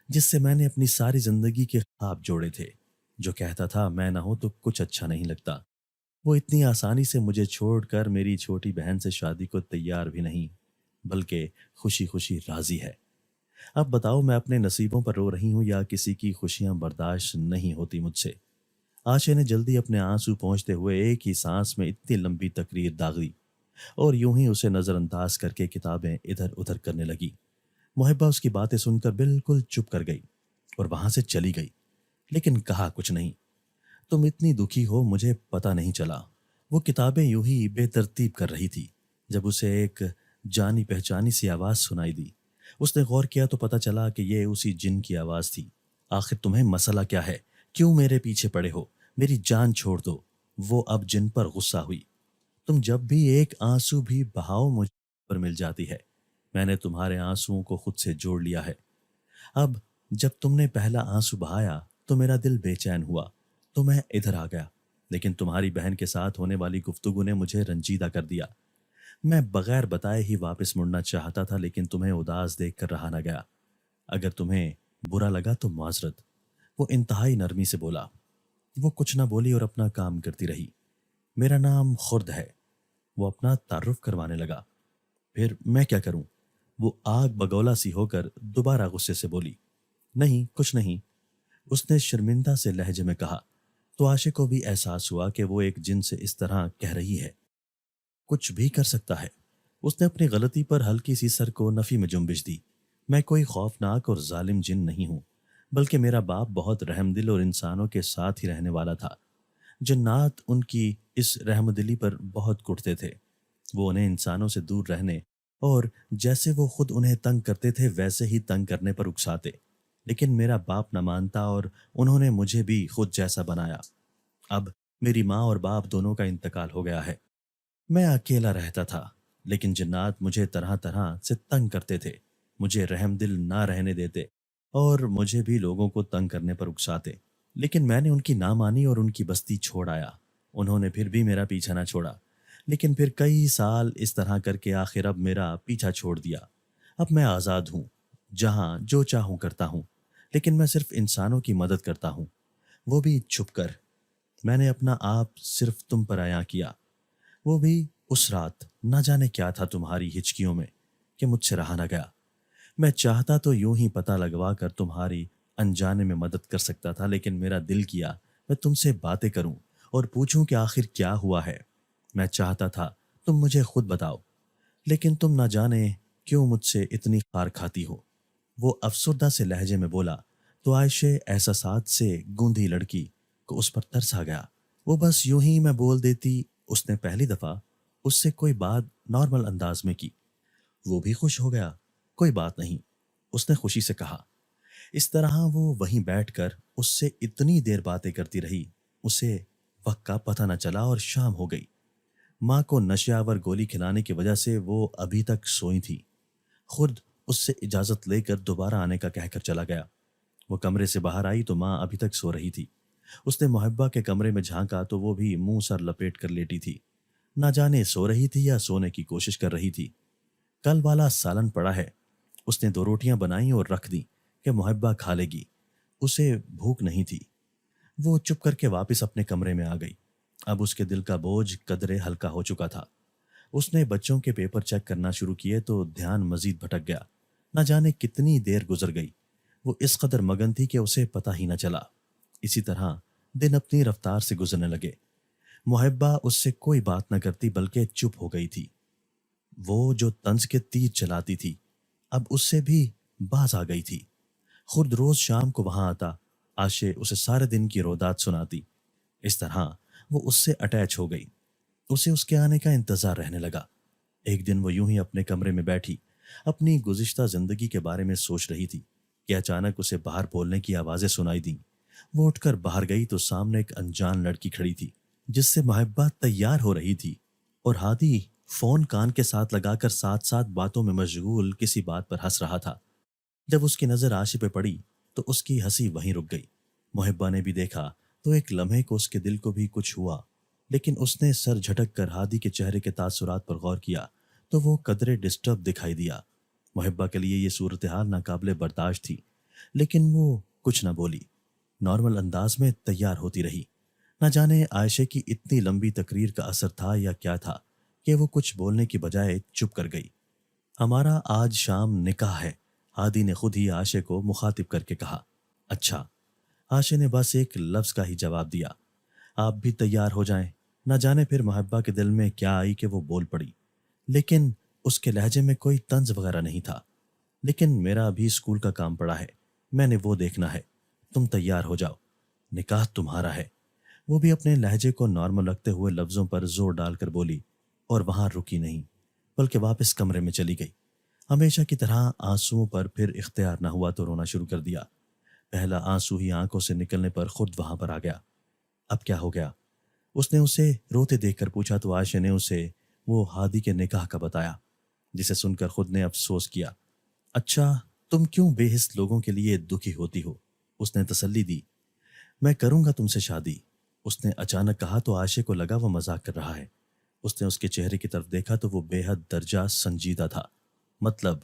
[SPEAKER 2] جس سے میں نے اپنی ساری زندگی کے خواب جوڑے تھے، جو کہتا تھا میں نہ ہوں تو کچھ اچھا نہیں لگتا، وہ اتنی آسانی سے مجھے چھوڑ کر میری چھوٹی بہن سے شادی کو تیار بھی نہیں، بلکہ خوشی خوشی راضی ہے۔ اب بتاؤ میں اپنے نصیبوں پر رو رہی ہوں یا کسی کی خوشیاں برداشت نہیں ہوتی مجھ سے؟ آشے نے جلدی اپنے آنسو پہنچتے ہوئے ایک ہی سانس میں اتنی لمبی تقریر داغ دی اور یوں ہی اسے نظر انداز کر کے کتابیں ادھر ادھر کرنے لگی۔ محبہ اس کی باتیں سن کر بالکل چپ کر گئی اور وہاں سے چلی گئی، لیکن کہا کچھ نہیں۔ تم اتنی دکھی ہو مجھے پتہ نہیں چلا۔ وہ کتابیں یوں ہی بے ترتیب کر رہی تھی جب اسے ایک جانی پہچانی سی آواز سنائی دی۔ اس نے غور کیا تو پتہ چلا کہ یہ اسی جن کی آواز تھی۔ آخر تمہیں مسئلہ کیا ہے؟ کیوں میرے پیچھے پڑے ہو؟ میری جان چھوڑ دو۔ وہ اب جن پر غصہ ہوئی۔ تم جب بھی ایک آنسو بھی بہاؤ مجھ پر مل جاتی ہے، میں نے تمہارے آنسوؤں کو خود سے جوڑ لیا ہے۔ اب جب تم نے پہلا آنسو بہایا تو میرا دل بے چین ہوا، تو میں ادھر آ گیا، لیکن تمہاری بہن کے ساتھ ہونے والی گفتگو نے مجھے رنجیدہ کر دیا۔ میں بغیر بتائے ہی واپس مڑنا چاہتا تھا، لیکن تمہیں اداس دیکھ کر رہا نہ گیا۔ اگر تمہیں برا لگا تو معذرت۔ وہ انتہائی نرمی سے بولا۔ وہ کچھ نہ بولی اور اپنا کام کرتی رہی۔ میرا نام خرد ہے، وہ اپنا تعارف کروانے لگا۔ پھر میں کیا کروں؟ وہ آگ بگولا سی ہو کر دوبارہ غصے سے بولی۔ نہیں، کچھ نہیں، اس نے شرمندہ سے لہجے میں کہا۔ تو عاشق کو بھی احساس ہوا کہ وہ ایک جن سے اس طرح کہہ رہی ہے، کچھ بھی کر سکتا ہے۔ اس نے اپنی غلطی پر ہلکی سی سر کو نفی میں جنبش دی۔ میں کوئی خوفناک اور ظالم جن نہیں ہوں، بلکہ میرا باپ بہت رحم دل اور انسانوں کے ساتھ ہی رہنے والا تھا۔ جنات ان کی اس رحم دلی پر بہت کٹتے تھے۔ وہ انہیں انسانوں سے دور رہنے اور جیسے وہ خود انہیں تنگ کرتے تھے ویسے ہی تنگ کرنے پر اکساتے، لیکن میرا باپ نہ مانتا اور انہوں نے مجھے بھی خود جیسا بنایا۔ اب میری ماں اور باپ دونوں کا انتقال ہو گیا ہے۔ میں اکیلا رہتا تھا، لیکن جنات مجھے طرح طرح سے تنگ کرتے تھے، مجھے رحم دل نہ رہنے دیتے اور مجھے بھی لوگوں کو تنگ کرنے پر اکساتے، لیکن میں نے ان کی نہ مانی اور ان کی بستی چھوڑ آیا۔ انہوں نے پھر بھی میرا پیچھا نہ چھوڑا، لیکن پھر کئی سال اس طرح کر کے آخر اب میرا پیچھا چھوڑ دیا۔ اب میں آزاد ہوں، جہاں جو چاہوں کرتا ہوں، لیکن میں صرف انسانوں کی مدد کرتا ہوں، وہ بھی چھپ کر۔ میں نے اپنا آپ صرف تم پر عیاں کیا، وہ بھی اس رات۔ نہ جانے کیا تھا تمہاری ہچکیوں میں کہ مجھ سے رہا نہ گیا۔ میں چاہتا تو یوں ہی پتہ لگوا کر تمہاری انجانے میں مدد کر سکتا تھا، لیکن میرا دل کیا میں تم سے باتیں کروں اور پوچھوں کہ آخر کیا ہوا ہے۔ میں چاہتا تھا تم مجھے خود بتاؤ، لیکن تم نہ جانے کیوں مجھ سے اتنی خار کھاتی ہو۔ وہ افسردہ سے لہجے میں بولا تو عائشہ احساسات سے گوندھی لڑکی کو اس پر ترس آ گیا۔ وہ بس یوں ہی میں بول دیتی۔ اس نے پہلی دفعہ اس سے کوئی بات نارمل انداز میں کی، وہ بھی خوش ہو گیا۔ کوئی بات نہیں، اس نے خوشی سے کہا۔ اس طرح وہ وہیں بیٹھ کر اس سے اتنی دیر باتیں کرتی رہی، اسے وقت کا پتہ نہ چلا اور شام ہو گئی۔ ماں کو نشہ آور گولی کھلانے کی وجہ سے وہ ابھی تک سوئی تھی۔ خود اس سے اجازت لے کر دوبارہ آنے کا کہہ کر چلا گیا۔ وہ کمرے سے باہر آئی تو ماں ابھی تک سو رہی تھی۔ اس نے محبہ کے کمرے میں جھانکا تو وہ بھی منہ سر لپیٹ کر لیٹی تھی، نہ جانے سو رہی تھی یا سونے کی کوشش کر رہی تھی۔ کل والا سالن پڑا ہے، اس نے 2 روٹیاں بنائیں اور رکھ دیں کہ محبہ کھا لے گی، اسے بھوک نہیں تھی۔ وہ چپ کر کے واپس اپنے کمرے میں آ گئی۔ اب اس کے دل کا بوجھ قدرے ہلکا ہو چکا تھا۔ اس نے بچوں کے پیپر چیک کرنا شروع کیے تو دھیان مزید بھٹک گیا۔ نہ جانے کتنی دیر گزر گئی، وہ اس قدر مگن تھی کہ اسے پتہ ہی نہ چلا۔ اسی طرح دن اپنی رفتار سے گزرنے لگے۔ محبہ اس سے کوئی بات نہ کرتی بلکہ چپ ہو گئی تھی۔ وہ جو طنز کے تیر چلاتی تھی اب اس سے بھی باز آ گئی تھی۔ خود روز شام کو وہاں آتا، عاشق اسے سارے دن کی رودات سناتی۔ اس طرح وہ اس سے اٹیچ ہو گئی، اسے اس کے آنے کا انتظار رہنے لگا۔ ایک دن وہ یوں ہی اپنے کمرے میں بیٹھی اپنی گزشتہ زندگی کے بارے میں سوچ رہی تھی کہ اچانک اسے باہر بولنے کی آوازیں سنائی دیں۔ وہ اٹھ کر باہر گئی تو سامنے ایک انجان لڑکی کھڑی تھی جس سے محبہ تیار ہو رہی تھی، اور ہادی فون کان کے ساتھ لگا کر ساتھ ساتھ باتوں میں مشغول کسی بات پر ہنس رہا تھا۔ جب اس کی نظر عاشق پہ پڑی تو اس کی ہنسی وہیں رک گئی۔ محبہ نے بھی دیکھا تو ایک لمحے کو اس کے دل کو بھی کچھ ہوا، لیکن اس نے سر جھٹک کر ہادی کے چہرے کے تاثرات پر غور کیا تو وہ قدرے ڈسٹرب دکھائی دیا۔ محبہ کے لیے یہ صورتحال ناقابل برداشت تھی، لیکن وہ کچھ نہ بولی، نارمل انداز میں تیار ہوتی رہی۔ نہ جانے عائشہ کی اتنی لمبی تقریر کا اثر تھا یا کیا تھا کہ وہ کچھ بولنے کی بجائے چپ کر گئی۔ ہمارا آج شام نکاح ہے، ہادی نے خود ہی عائشہ کو مخاطب کر کے کہا۔ اچھا، عائشہ نے بس ایک لفظ کا ہی جواب دیا۔ آپ بھی تیار ہو جائیں۔ نہ جانے پھر محبہ کے دل میں کیا آئی کہ وہ بول پڑی، لیکن اس کے لہجے میں کوئی طنز وغیرہ نہیں تھا۔ لیکن میرا ابھی اسکول کا کام پڑا ہے، میں نے وہ دیکھنا ہے، تم تیار ہو جاؤ، نکاح تمہارا ہے۔ وہ بھی اپنے لہجے کو نارمل رکھتے ہوئے لفظوں پر زور ڈال کر بولی، اور وہاں رکی نہیں بلکہ واپس کمرے میں چلی گئی۔ ہمیشہ کی طرح آنسوؤں پر پھر اختیار نہ ہوا تو رونا شروع کر دیا۔ پہلا آنسو ہی آنکھوں سے نکلنے پر خود وہاں پر آ گیا۔ اب کیا ہو گیا؟ اس نے اسے روتے دیکھ کر پوچھا تو عائشہ نے اسے وہ ہادی کے نکاح کا بتایا، جسے سن کر خود نے افسوس کیا۔ اچھا، تم کیوں بے حس لوگوں کے لیے دکھی ہوتی ہو؟ اس نے تسلی دی۔ میں کروں گا تم سے شادی، اس نے اچانک کہا تو عائشہ کو لگا وہ مذاق کر رہا ہے۔ اس نے اس کے چہرے کی طرف دیکھا تو وہ بے حد درجہ سنجیدہ تھا۔ مطلب؟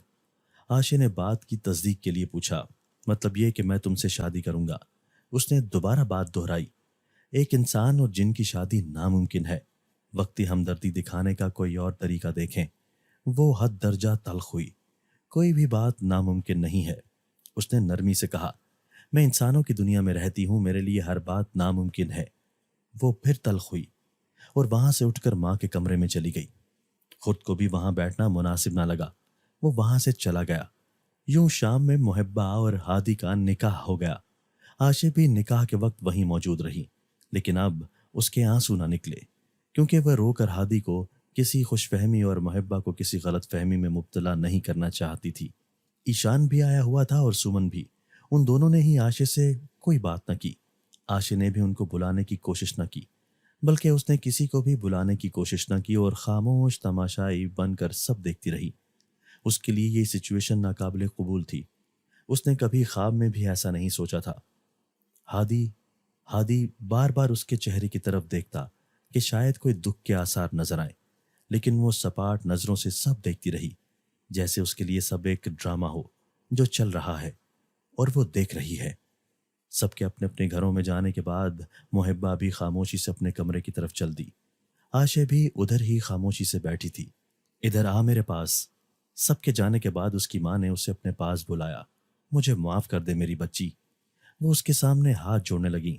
[SPEAKER 2] عائشہ نے بات کی تصدیق کے لیے پوچھا۔ مطلب یہ کہ میں تم سے شادی کروں گا۔ اس نے دوبارہ بات دہرائی۔ ایک انسان اور جن کی شادی ناممکن ہے، وقتی ہمدردی دکھانے کا کوئی اور طریقہ دیکھیں۔ وہ حد درجہ تلخ ہوئی۔ کوئی بھی بات ناممکن نہیں ہے، اس نے نرمی سے کہا۔ میں انسانوں کی دنیا میں رہتی ہوں، میرے لیے ہر بات ناممکن ہے۔ وہ پھر تلخ ہوئی اور وہاں سے اٹھ کر ماں کے کمرے میں چلی گئی۔ خود کو بھی وہاں بیٹھنا مناسب نہ لگا، وہ وہاں سے چلا گیا۔ یوں شام میں محبہ اور ہادی کا نکاح ہو گیا۔ عائشہ بھی نکاح کے وقت وہیں موجود رہی، لیکن اب اس کے آنسو نہ نکلے، کیونکہ وہ رو کر ہادی کو کسی خوش فہمی اور محبہ کو کسی غلط فہمی میں مبتلا نہیں کرنا چاہتی تھی۔ ایشان بھی آیا ہوا تھا اور سمن بھی۔ ان دونوں نے ہی عائشہ سے کوئی بات نہ کی۔ عائشہ نے بھی ان کو بلانے کی کوشش نہ کی، بلکہ اس نے کسی کو بھی بلانے کی کوشش نہ کی اور خاموش تماشائی بن کر سب دیکھتی رہی۔ اس کے لیے یہ سچویشن ناقابل قبول تھی۔ اس نے کبھی خواب میں بھی ایسا نہیں سوچا تھا۔ ہادی بار بار اس کے چہرے کی طرف دیکھتا کہ شاید کوئی دکھ کے آثار نظر آئیں، لیکن وہ سپاٹ نظروں سے سب دیکھتی رہی، جیسے اس کے لیے سب ایک ڈرامہ ہو جو چل رہا ہے اور وہ دیکھ رہی ہے۔ سب کے اپنے اپنے گھروں میں جانے کے بعد محبہ بھی خاموشی سے اپنے کمرے کی طرف چل دی۔ عائشہ بھی ادھر ہی خاموشی سے بیٹھی تھی۔ ادھر آ میرے پاس۔ سب کے جانے کے بعد اس کی ماں نے اسے اپنے پاس بلایا۔ مجھے معاف کر دے میری بچی۔ وہ اس کے سامنے ہاتھ جوڑنے لگیں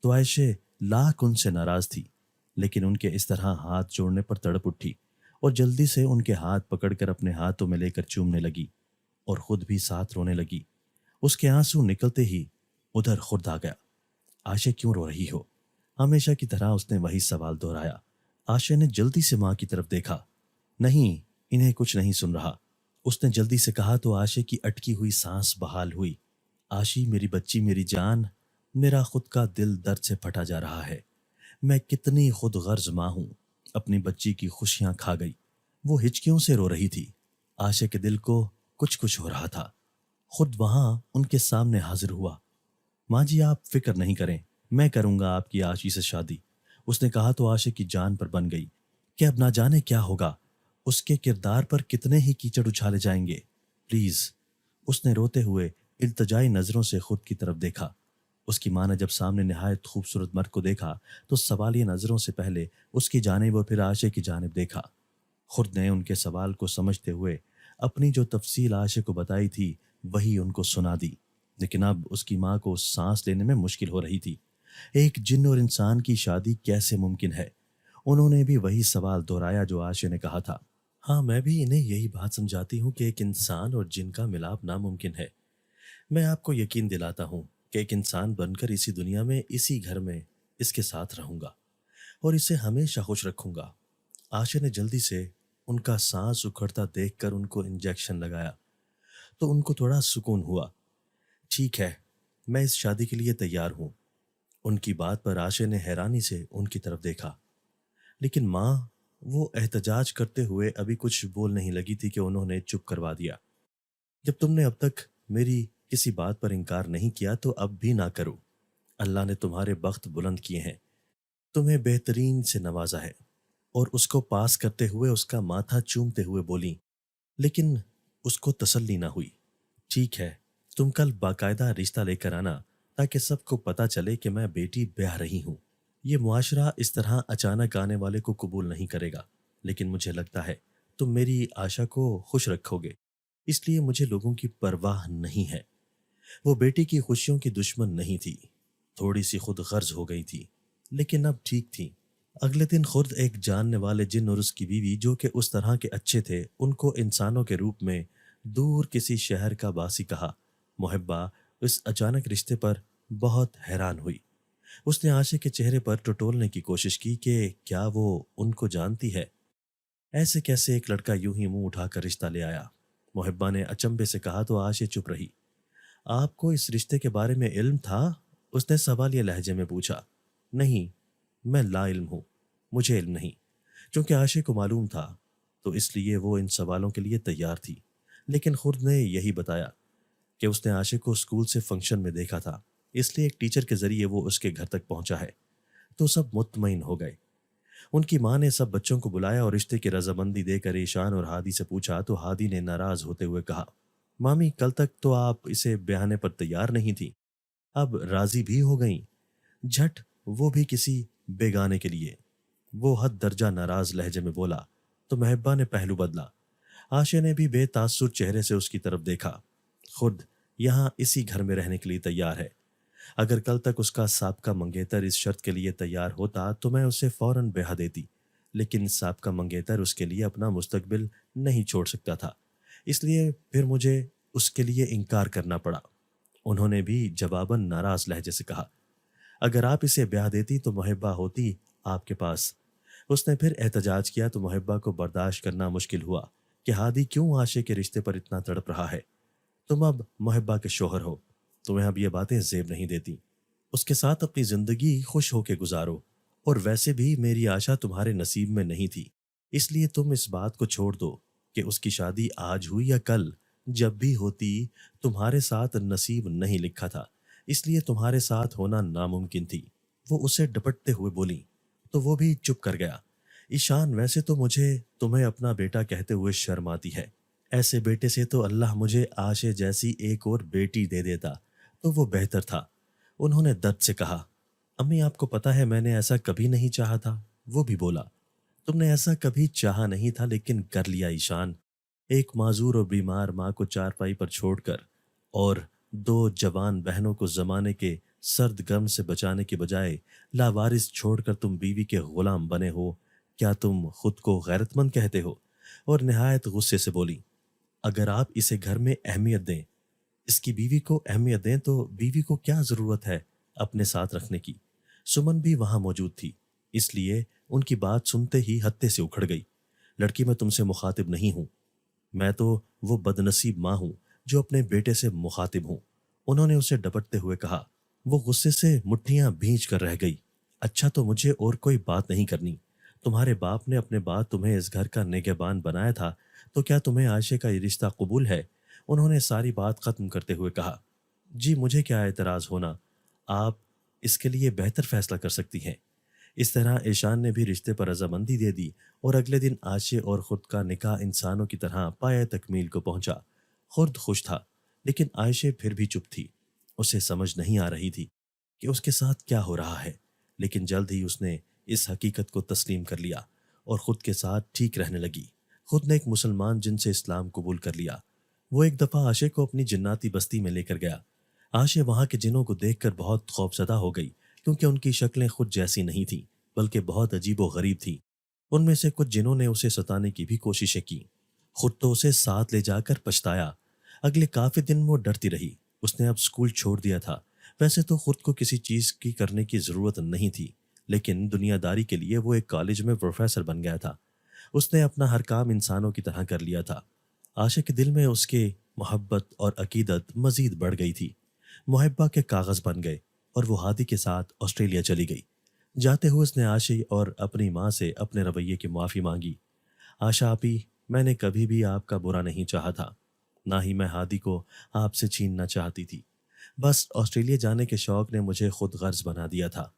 [SPEAKER 2] تو عائشہ لاکھ ان سے ناراض تھی، لیکن ان کے اس طرح ہاتھ جوڑنے پر تڑپ اٹھی اور جلدی سے ان کے ہاتھ پکڑ کر اپنے ہاتھوں میں لے کر چومنے لگی اور خود بھی ساتھ رونے لگی۔ اس کے آنسو نکلتے ہی ادھر خود آ گیا۔ عائشہ کیوں رو رہی ہو؟ ہمیشہ کی طرح اس نے وہی سوال دہرایا۔ عائشہ نے جلدی سے ماں کی طرف دیکھا۔ نہیں، انہیں کچھ نہیں سن رہا، اس نے جلدی سے کہا تو عائشہ کی اٹکی ہوئی سانس بحال ہوئی۔ عائشی، میری بچی، میری جان، میرا خود کا دل درد سے پھٹا جا رہا ہے۔ میں کتنی خود غرض ماں ہوں، اپنی بچی کی خوشیاں کھا گئی۔ وہ ہچکیوں سے رو رہی تھی۔ عائشہ کے دل کو کچھ ہو رہا تھا۔ خود وہاں ان کے سامنے حاضر ہوا۔ ماں جی، آپ فکر نہیں کریں، میں کروں گا آپ کی عائشی سے شادی، اس نے کہا تو عائشہ کی جان پر بن گئی کہ اب نہ جانے کیا ہوگا، اس کے کردار پر کتنے ہی کیچڑ اچھالے جائیں گے۔ پلیز، اس نے روتے ہوئے التجائی نظروں سے خود کی طرف دیکھا۔ اس کی ماں نے جب سامنے نہایت خوبصورت مرد کو دیکھا تو سوالیہ نظروں سے پہلے اس کی جانب اور پھر عائشہ کی جانب دیکھا۔ خود نے ان کے سوال کو سمجھتے ہوئے اپنی جو تفصیل عائشہ کو بتائی تھی وہی ان کو سنا دی، لیکن اب اس کی ماں کو سانس لینے میں مشکل ہو رہی تھی۔ ایک جن اور انسان کی شادی کیسے ممکن ہے؟ انہوں نے بھی وہی سوال دہرایا جو عائشہ نے کہا تھا۔ ہاں، میں بھی انہیں یہی بات سمجھاتی ہوں کہ ایک انسان اور جن کا ملاپ ناممکن ہے۔ میں آپ کو یقین دلاتا ہوں کہ ایک انسان بن کر اسی دنیا میں، اسی گھر میں اس کے ساتھ رہوں گا اور اسے ہمیشہ خوش رکھوں گا۔ عائشہ نے جلدی سے ان کا سانس اکھڑتا دیکھ کر ان کو انجیکشن لگایا تو ان کو تھوڑا سکون ہوا۔ ٹھیک ہے، میں اس شادی کے لیے تیار ہوں۔ ان کی بات پر عائشہ نے حیرانی سے ان کی طرف دیکھا، لیکن ماں، وہ احتجاج کرتے ہوئے ابھی کچھ بول نہیں لگی تھی کہ انہوں نے چپ کروا دیا۔ جب تم نے اب تک میری کسی بات پر انکار نہیں کیا تو اب بھی نہ کرو۔ اللہ نے تمہارے بخت بلند کیے ہیں، تمہیں بہترین سے نوازا ہے۔ اور اس کو پاس کرتے ہوئے اس کا ماتھا چومتے ہوئے بولی، لیکن اس کو تسلی نہ ہوئی۔ ٹھیک ہے، تم کل باقاعدہ رشتہ لے کر آنا تاکہ سب کو پتہ چلے کہ میں بیٹی بیاہ رہی ہوں۔ یہ معاشرہ اس طرح اچانک آنے والے کو قبول نہیں کرے گا، لیکن مجھے لگتا ہے تم میری عائشہ کو خوش رکھو گے، اس لیے مجھے لوگوں کی پرواہ نہیں ہے۔ وہ بیٹی کی خوشیوں کی دشمن نہیں تھی، تھوڑی سی خود غرض ہو گئی تھی، لیکن اب ٹھیک تھی۔ اگلے دن خود ایک جاننے والے جن اور اس کی بیوی جو کہ اس طرح کے اچھے تھے، ان کو انسانوں کے روپ میں دور کسی شہر کا باسی کہا۔ محبہ اس اچانک رشتے پر بہت حیران ہوئی۔ اس نے عائشہ کے چہرے پر ٹٹولنے کی کوشش کی کہ کیا وہ ان کو جانتی ہے؟ ایسے کیسے ایک لڑکا یوں ہی منہ اٹھا کر رشتہ لے آیا؟ محبہ نے اچنبے سے کہا تو عائشہ چپ رہی۔ آپ کو اس رشتے کے بارے میں علم تھا؟ اس نے سوالیہ لہجے میں پوچھا۔ نہیں، میں لا علم ہوں، مجھے علم نہیں۔ چونکہ عائشہ کو معلوم تھا تو اس لیے وہ ان سوالوں کے لیے تیار تھی، لیکن خود نے یہی بتایا کہ اس نے عائشہ کو اسکول سے فنکشن میں دیکھا تھا، اس لیے ایک ٹیچر کے ذریعے وہ اس کے گھر تک پہنچا ہے۔ تو سب مطمئن ہو گئے۔ ان کی ماں نے سب بچوں کو بلایا اور رشتے کی رضامندی دے کر ایشان اور ہادی سے پوچھا تو ہادی نے ناراض ہوتے ہوئے کہا، مامی، کل تک تو آپ اسے بیاہنے پر تیار نہیں تھی، اب راضی بھی ہو گئیں، جھٹ، وہ بھی کسی بیگانے کے لیے۔ وہ حد درجہ ناراض لہجے میں بولا تو محبہ نے پہلو بدلا۔ عائشہ نے بھی بے تاثر چہرے سے اس کی طرف دیکھا۔ خود یہاں اسی گھر میں رہنے کے لیے تیار ہے۔ اگر کل تک اس کا سابقہ منگیتر اس شرط کے لیے تیار ہوتا تو میں اسے فوراً بیاہ دیتی، لیکن سابقہ منگیتر اس کے لیے اپنا مستقبل نہیں چھوڑ سکتا تھا، اس لیے پھر مجھے اس کے لیے انکار کرنا پڑا۔ انہوں نے بھی جواباً ناراض لہجے سے کہا، اگر آپ اسے بیاہ دیتی تو محبہ ہوتی آپ کے پاس۔ اس نے پھر احتجاج کیا تو محبہ کو برداشت کرنا مشکل ہوا کہ ہادی کیوں عائشہ کے رشتے پر اتنا تڑپ رہا ہے۔ تم اب محبہ کے شوہر ہو، تمہیں اب یہ باتیں زیب نہیں دیتی، اس کے ساتھ اپنی زندگی خوش ہو کے گزارو، اور ویسے بھی میری عائشہ تمہارے نصیب میں نہیں تھی، اس لیے تم اس بات کو چھوڑ دو کہ اس کی شادی آج ہوئی یا کل، جب بھی ہوتی تمہارے ساتھ نصیب نہیں لکھا تھا، اس لیے تمہارے ساتھ ہونا ناممکن تھی۔ وہ اسے ڈپٹتے ہوئے بولی تو وہ بھی چپ کر گیا۔ ایشان، ویسے تو مجھے تمہیں اپنا بیٹا کہتے ہوئے شرم آتی ہے، ایسے بیٹے سے تو اللہ مجھے عائشہ جیسی ایک اور بیٹی دے دیتا تو وہ بہتر تھا۔ انہوں نے درد سے کہا، امی، آپ کو پتا ہے میں نے ایسا کبھی نہیں چاہا تھا۔ وہ بھی بولا، تم نے ایسا کبھی چاہا نہیں تھا لیکن کر لیا ایشان۔ ایک معذور اور بیمار ماں کو چارپائی پر چھوڑ کر اور دو جوان بہنوں کو زمانے کے سرد گرم سے بچانے کے بجائے لاوارث چھوڑ کر تم بیوی کے غلام بنے ہو، کیا تم خود کو غیرت مند کہتے ہو؟ اور نہایت غصے سے بولی، اگر آپ اسے گھر میں اہمیت دیں، اس کی بیوی کو اہمیت دیں تو بیوی کو کیا ضرورت ہے اپنے ساتھ رکھنے کی؟ سمن بھی وہاں موجود تھی، اس لیے ان کی بات سنتے ہی ہتے سے اکھڑ گئی۔ لڑکی، میں تم سے مخاطب نہیں ہوں، میں تو وہ بدنصیب ماں ہوں جو اپنے بیٹے سے مخاطب ہوں۔ انہوں نے اسے ڈپٹتے ہوئے کہا۔ وہ غصے سے مٹھیاں بھینچ کر رہ گئی۔ اچھا، تو مجھے اور کوئی بات نہیں کرنی۔ تمہارے باپ نے اپنے بعد تمہیں اس گھر کا نگہبان بنایا تھا، تو کیا تمہیں عائشہ کا یہ رشتہ قبول ہے؟ انہوں نے ساری بات ختم کرتے ہوئے کہا۔ جی، مجھے کیا اعتراض ہونا، آپ اس کے لیے بہتر فیصلہ کر سکتی ہیں۔ اس طرح ایشان نے بھی رشتے پر رضامندی دے دی اور اگلے دن عائشہ اور خود کا نکاح انسانوں کی طرح پایہ تکمیل کو پہنچا۔ خرد خوش تھا، لیکن عائشہ پھر بھی چپ تھی۔ اسے سمجھ نہیں آ رہی تھی کہ اس کے ساتھ کیا ہو رہا ہے، لیکن جلد ہی اس نے اس حقیقت کو تسلیم کر لیا اور خود کے ساتھ ٹھیک رہنے لگی۔ خود نے ایک مسلمان جن سے اسلام قبول کر لیا۔ وہ ایک دفعہ عائشہ کو اپنی جناتی بستی میں لے کر گیا۔ عائشہ وہاں کے جنوں کو دیکھ کر بہت خوفزدہ ہو گئی، کیونکہ ان کی شکلیں خود جیسی نہیں تھیں، بلکہ بہت عجیب و غریب تھیں۔ ان میں سے کچھ جنوں نے اسے ستانے کی بھی کوششیں کی۔ خود تو اسے ساتھ لے جا کر پچھتایا۔ اگلے کافی دن وہ ڈرتی رہی۔ اس نے اب اسکول چھوڑ دیا تھا۔ ویسے تو خود کو کسی چیز کی کرنے کی ضرورت نہیں تھی، لیکن دنیا داری کے لیے وہ ایک کالج میں پروفیسر بن گیا تھا۔ اس نے اپنا ہر کام انسانوں کی طرح کر لیا تھا۔ عاشق کے دل میں اس کے محبت اور عقیدت مزید بڑھ گئی تھی۔ محبہ کے کاغذ بن گئے اور وہ ہادی کے ساتھ آسٹریلیا چلی گئی۔ جاتے ہوئے اس نے عاشق اور اپنی ماں سے اپنے رویے کی معافی مانگی۔ آشا آپی، میں نے کبھی بھی آپ کا برا نہیں چاہا تھا، نہ ہی میں ہادی کو آپ سے چھیننا چاہتی تھی۔ بس آسٹریلیا جانے کے شوق نے مجھے خود غرض بنا دیا تھا۔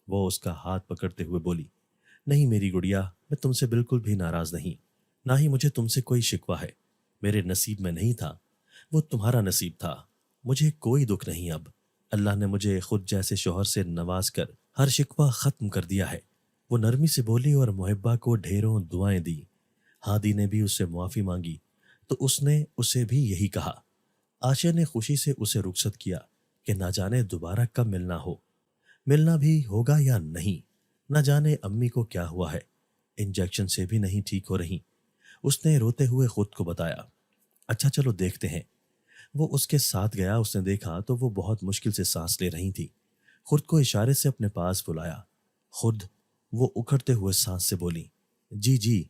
[SPEAKER 2] وہ اس کا ہاتھ پکڑتے ہوئے بولی۔ نہیں میری گڑیا، میں تم سے بالکل بھی ناراض نہیں، نہ ہی مجھے تم سے کوئی شکوہ ہے۔ میرے نصیب میں نہیں تھا، وہ تمہارا نصیب تھا۔ مجھے کوئی دکھ نہیں اب۔ اللہ نے مجھے خود جیسے شوہر سے نواز کر ہر شکوہ ختم کر دیا ہے۔ وہ نرمی سے بولی اور محبہ کو ڈھیروں دعائیں دی۔ ہادی نے بھی اس سے معافی مانگی تو اس نے اسے بھی یہی کہا۔ عائشہ نے خوشی سے اسے رخصت کیا کہ نہ جانے دوبارہ کب ملنا ہو، ملنا بھی ہوگا یا نہیں، نہ جانے امی کو کیا ہوا ہے، انجیکشن سے بھی نہیں ٹھیک ہو رہی۔ اس نے روتے ہوئے خود کو بتایا۔ اچھا چلو دیکھتے ہیں۔ وہ اس کے ساتھ گیا۔ اس نے دیکھا تو وہ بہت مشکل سے سانس لے رہی تھی۔ خود کو اشارے سے اپنے پاس بلایا۔ خود وہ اکھڑتے ہوئے سانس سے بولی، جی جی۔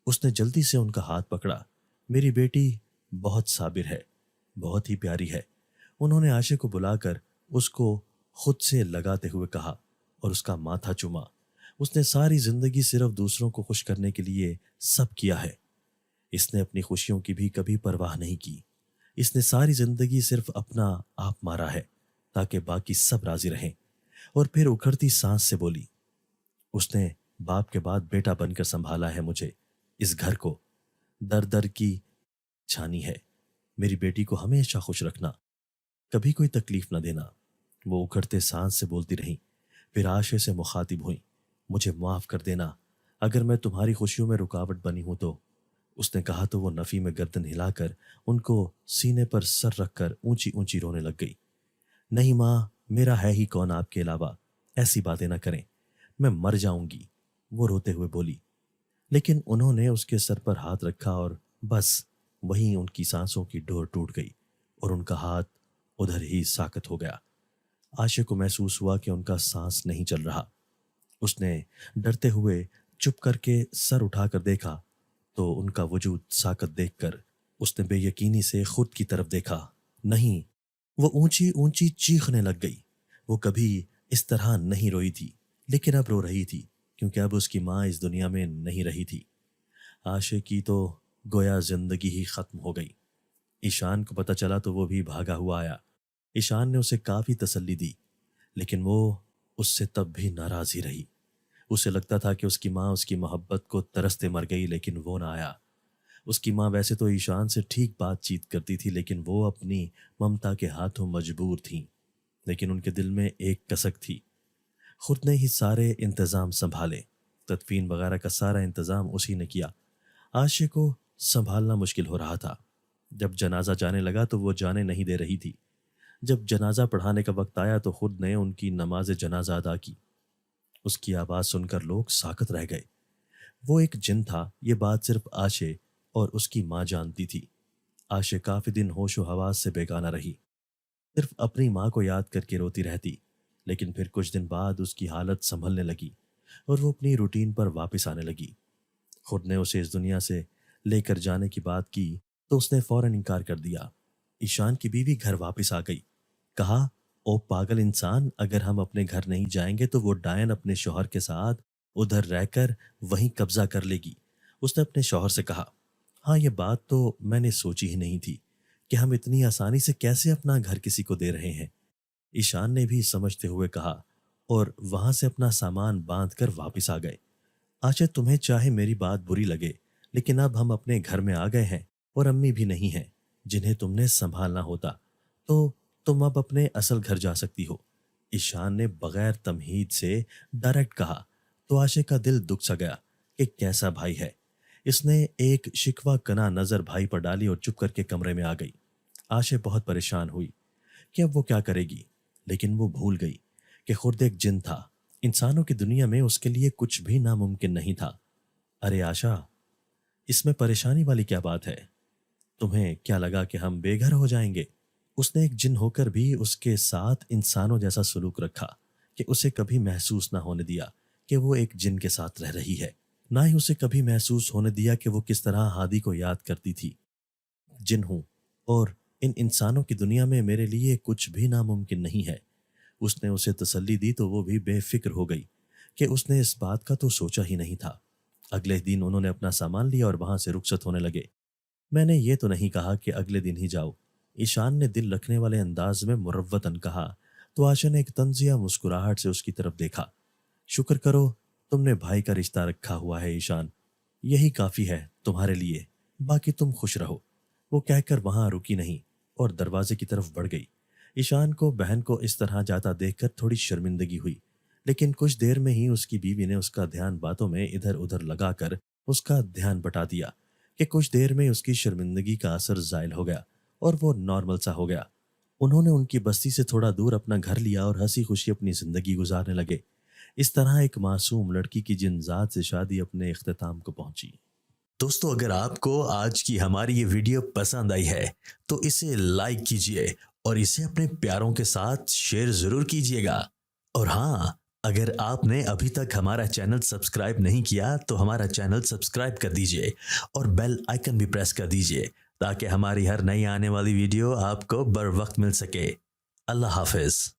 [SPEAKER 2] اس نے جلدی سے ان کا ہاتھ پکڑا۔ میری بیٹی بہت صابر ہے، بہت ہی پیاری ہے۔ انہوں نے عائشہ کو بلا کر اس کو خود سے لگاتے ہوئے کہا اور اس کا ماتھا چوما۔ اس نے ساری زندگی صرف دوسروں کو خوش کرنے کے لیے سب کیا ہے۔ اس نے اپنی خوشیوں کی بھی کبھی پرواہ نہیں کی۔ اس نے ساری زندگی صرف اپنا آپ مارا ہے تاکہ باقی سب راضی رہیں۔ اور پھر اکھڑتی سانس سے بولی، اس نے باپ کے بعد بیٹا بن کر سنبھالا ہے مجھے، اس گھر کو، در در کی چھانی ہے۔ میری بیٹی کو ہمیشہ خوش رکھنا، کبھی کوئی تکلیف نہ دینا۔ وہ اکھڑتے سانس سے بولتی رہیں۔ پھر عائشہ سے مخاطب ہوئی، مجھے معاف کر دینا اگر میں تمہاری خوشیوں میں رکاوٹ بنی ہوں تو۔ اس نے کہا تو وہ نفی میں گردن ہلا کر ان کو سینے پر سر رکھ کر اونچی اونچی رونے لگ گئی۔ نہیں ماں، میرا ہے ہی کون آپ کے علاوہ، ایسی باتیں نہ کریں، میں مر جاؤں گی، وہ روتے ہوئے بولی۔ لیکن انہوں نے اس کے سر پر ہاتھ رکھا اور بس وہیں ان کی سانسوں کی ڈور ٹوٹ گئی اور ان کا ہاتھ ادھر ہی ساکت ہو گیا۔ عائشہ کو محسوس ہوا کہ ان کا سانس نہیں چل رہا۔ اس نے ڈرتے ہوئے چپ کر کے سر اٹھا کر دیکھا تو ان کا وجود ساکت دیکھ کر اس نے بے یقینی سے خود کی طرف دیکھا۔ نہیں، وہ اونچی اونچی چیخنے لگ گئی۔ وہ کبھی اس طرح نہیں روئی تھی، لیکن اب رو رہی تھی کیونکہ اب اس کی ماں اس دنیا میں نہیں رہی تھی۔ عائشہ کی تو گویا زندگی ہی ختم ہو گئی۔ ایشان کو پتہ چلا تو وہ بھی بھاگا ہوا آیا۔ ایشان نے اسے کافی تسلی دی، لیکن وہ اس سے تب بھی ناراض ہی رہی۔ اسے لگتا تھا کہ اس کی ماں اس کی محبت کو ترستے مر گئی، لیکن وہ نہ آیا۔ اس کی ماں ویسے تو ایشان سے ٹھیک بات چیت کرتی تھی، لیکن وہ اپنی ممتا کے ہاتھوں مجبور تھیں۔ لیکن ان کے دل میں ایک کسک تھی۔ خود نے ہی سارے انتظام سنبھالے، تدفین وغیرہ کا سارا انتظام اسی نے کیا۔ عائشہ کو سنبھالنا مشکل ہو رہا تھا۔ جب جنازہ جانے لگا تو وہ جانے نہیں دے رہی تھی۔ جب جنازہ پڑھانے کا وقت آیا تو خود نے ان کی نماز جنازہ ادا کی۔ اس کی آواز سن کر لوگ ساکت رہ گئے۔ وہ ایک جن تھا، یہ بات صرف عائشہ اور اس کی ماں جانتی تھی۔ عائشہ کافی دن ہوش و حواس سے بیگانہ رہی، صرف اپنی ماں کو یاد کر کے روتی رہتی۔ لیکن پھر کچھ دن بعد اس کی حالت سنبھلنے لگی اور وہ اپنی روٹین پر واپس آنے لگی۔ خود نے اسے اس دنیا سے لے کر جانے کی بات کی تو اس نے فوراً انکار کر دیا۔ ایشان کی بیوی گھر واپس آ گئی۔ کہا، او پاگل انسان، اگر ہم اپنے گھر نہیں جائیں گے تو وہ ڈائن اپنے شوہر کے ساتھ ادھر رہ کر وہیں قبضہ کر لے گی۔ اس نے اپنے شوہر سے کہا، ہاں یہ بات تو میں نے سوچی ہی نہیں تھی کہ ہم اتنی آسانی سے کیسے اپنا گھر کسی کو دے رہے ہیں۔ ایشان نے بھی سمجھتے ہوئے کہا اور وہاں سے اپنا سامان باندھ کر واپس آ گئے۔ آج تمہیں چاہے میری بات بری لگے، لیکن اب ہم اپنے گھر میں آ گئے ہیں اور امی بھی نہیں ہیں جنہیں تم نے سنبھالنا ہوتا، تو تم اب اپنے اصل گھر جا سکتی ہو۔ ایشان نے بغیر تمہید سے ڈائریکٹ کہا تو عائشہ کا دل دکھ سا گیا کہ کیسا بھائی ہے۔ اس نے ایک شکوہ کنا نظر بھائی پر ڈالی اور چپ کر کے کمرے میں آ گئی۔ عائشہ بہت پریشان ہوئی کہ اب وہ کیا کرے گی، لیکن وہ بھول گئی کہ خود ایک جن تھا۔ انسانوں کی دنیا میں اس کے لیے کچھ بھی ناممکن نہیں تھا۔ ارے عائشہ، اس میں پریشانی والی کیا بات ہے؟ تمہیں کیا لگا کہ ہم بے گھر ہو جائیں گے؟ اس نے ایک جن ہو کر بھی اس کے ساتھ انسانوں جیسا سلوک رکھا کہ اسے کبھی محسوس نہ ہونے دیا کہ وہ ایک جن کے ساتھ رہ رہی ہے، نہ ہی اسے کبھی محسوس ہونے دیا کہ وہ کس طرح ہادی کو یاد کرتی تھی۔ جن ہوں اور ان انسانوں کی دنیا میں میرے لیے کچھ بھی ناممکن نہیں ہے۔ اس نے اسے تسلی دی تو وہ بھی بے فکر ہو گئی کہ اس نے اس بات کا تو سوچا ہی نہیں تھا۔ اگلے دن انہوں نے اپنا سامان لیا اور وہاں سے رخصت ہونے لگے۔ میں نے یہ تو نہیں کہا کہ اگلے دن ہی جاؤ، ایشان نے دل رکھنے والے انداز میں مروتاً کہا تو عائشہ نے ایک طنزیہ مسکراہٹ سے اس کی طرف دیکھا۔ شکر کرو تم نے بھائی کا رشتہ رکھا ہوا ہے ایشان، یہی کافی ہے تمہارے لیے، باقی تم خوش رہو۔ وہ کہہ کر وہاں رکی نہیں اور دروازے کی طرف بڑھ گئی۔ ایشان کو بہن کو اس طرح جاتا دیکھ کر تھوڑی شرمندگی ہوئی، لیکن کچھ دیر میں ہی اس کی بیوی نے اس کا دھیان باتوں میں ادھر ادھر لگا کر اس کا دھیان بٹا دیا کہ کچھ دیر میں اس کی شرمندگی کا اثر زائل ہو گیا اور وہ نارمل سا ہو گیا۔ انہوں نے ان کی بستی سے تھوڑا دور اپنا گھر لیا اور ہنسی خوشی اپنی زندگی گزارنے لگے۔ اس طرح ایک معصوم لڑکی کی جن ذات سے شادی اپنے اختتام کو پہنچی۔
[SPEAKER 1] دوستو، اگر آپ کو آج کی ہماری یہ ویڈیو پسند آئی ہے تو اسے لائک کیجئے اور اسے اپنے پیاروں کے ساتھ شیئر ضرور کیجئے گا۔ اور ہاں، اگر آپ نے ابھی تک ہمارا چینل سبسکرائب نہیں کیا تو ہمارا چینل سبسکرائب کر دیجئے اور بیل آئیکن بھی پریس کر دیجئے تاکہ ہماری ہر نئی آنے والی ویڈیو آپ کو بر وقت مل سکے۔ اللہ حافظ۔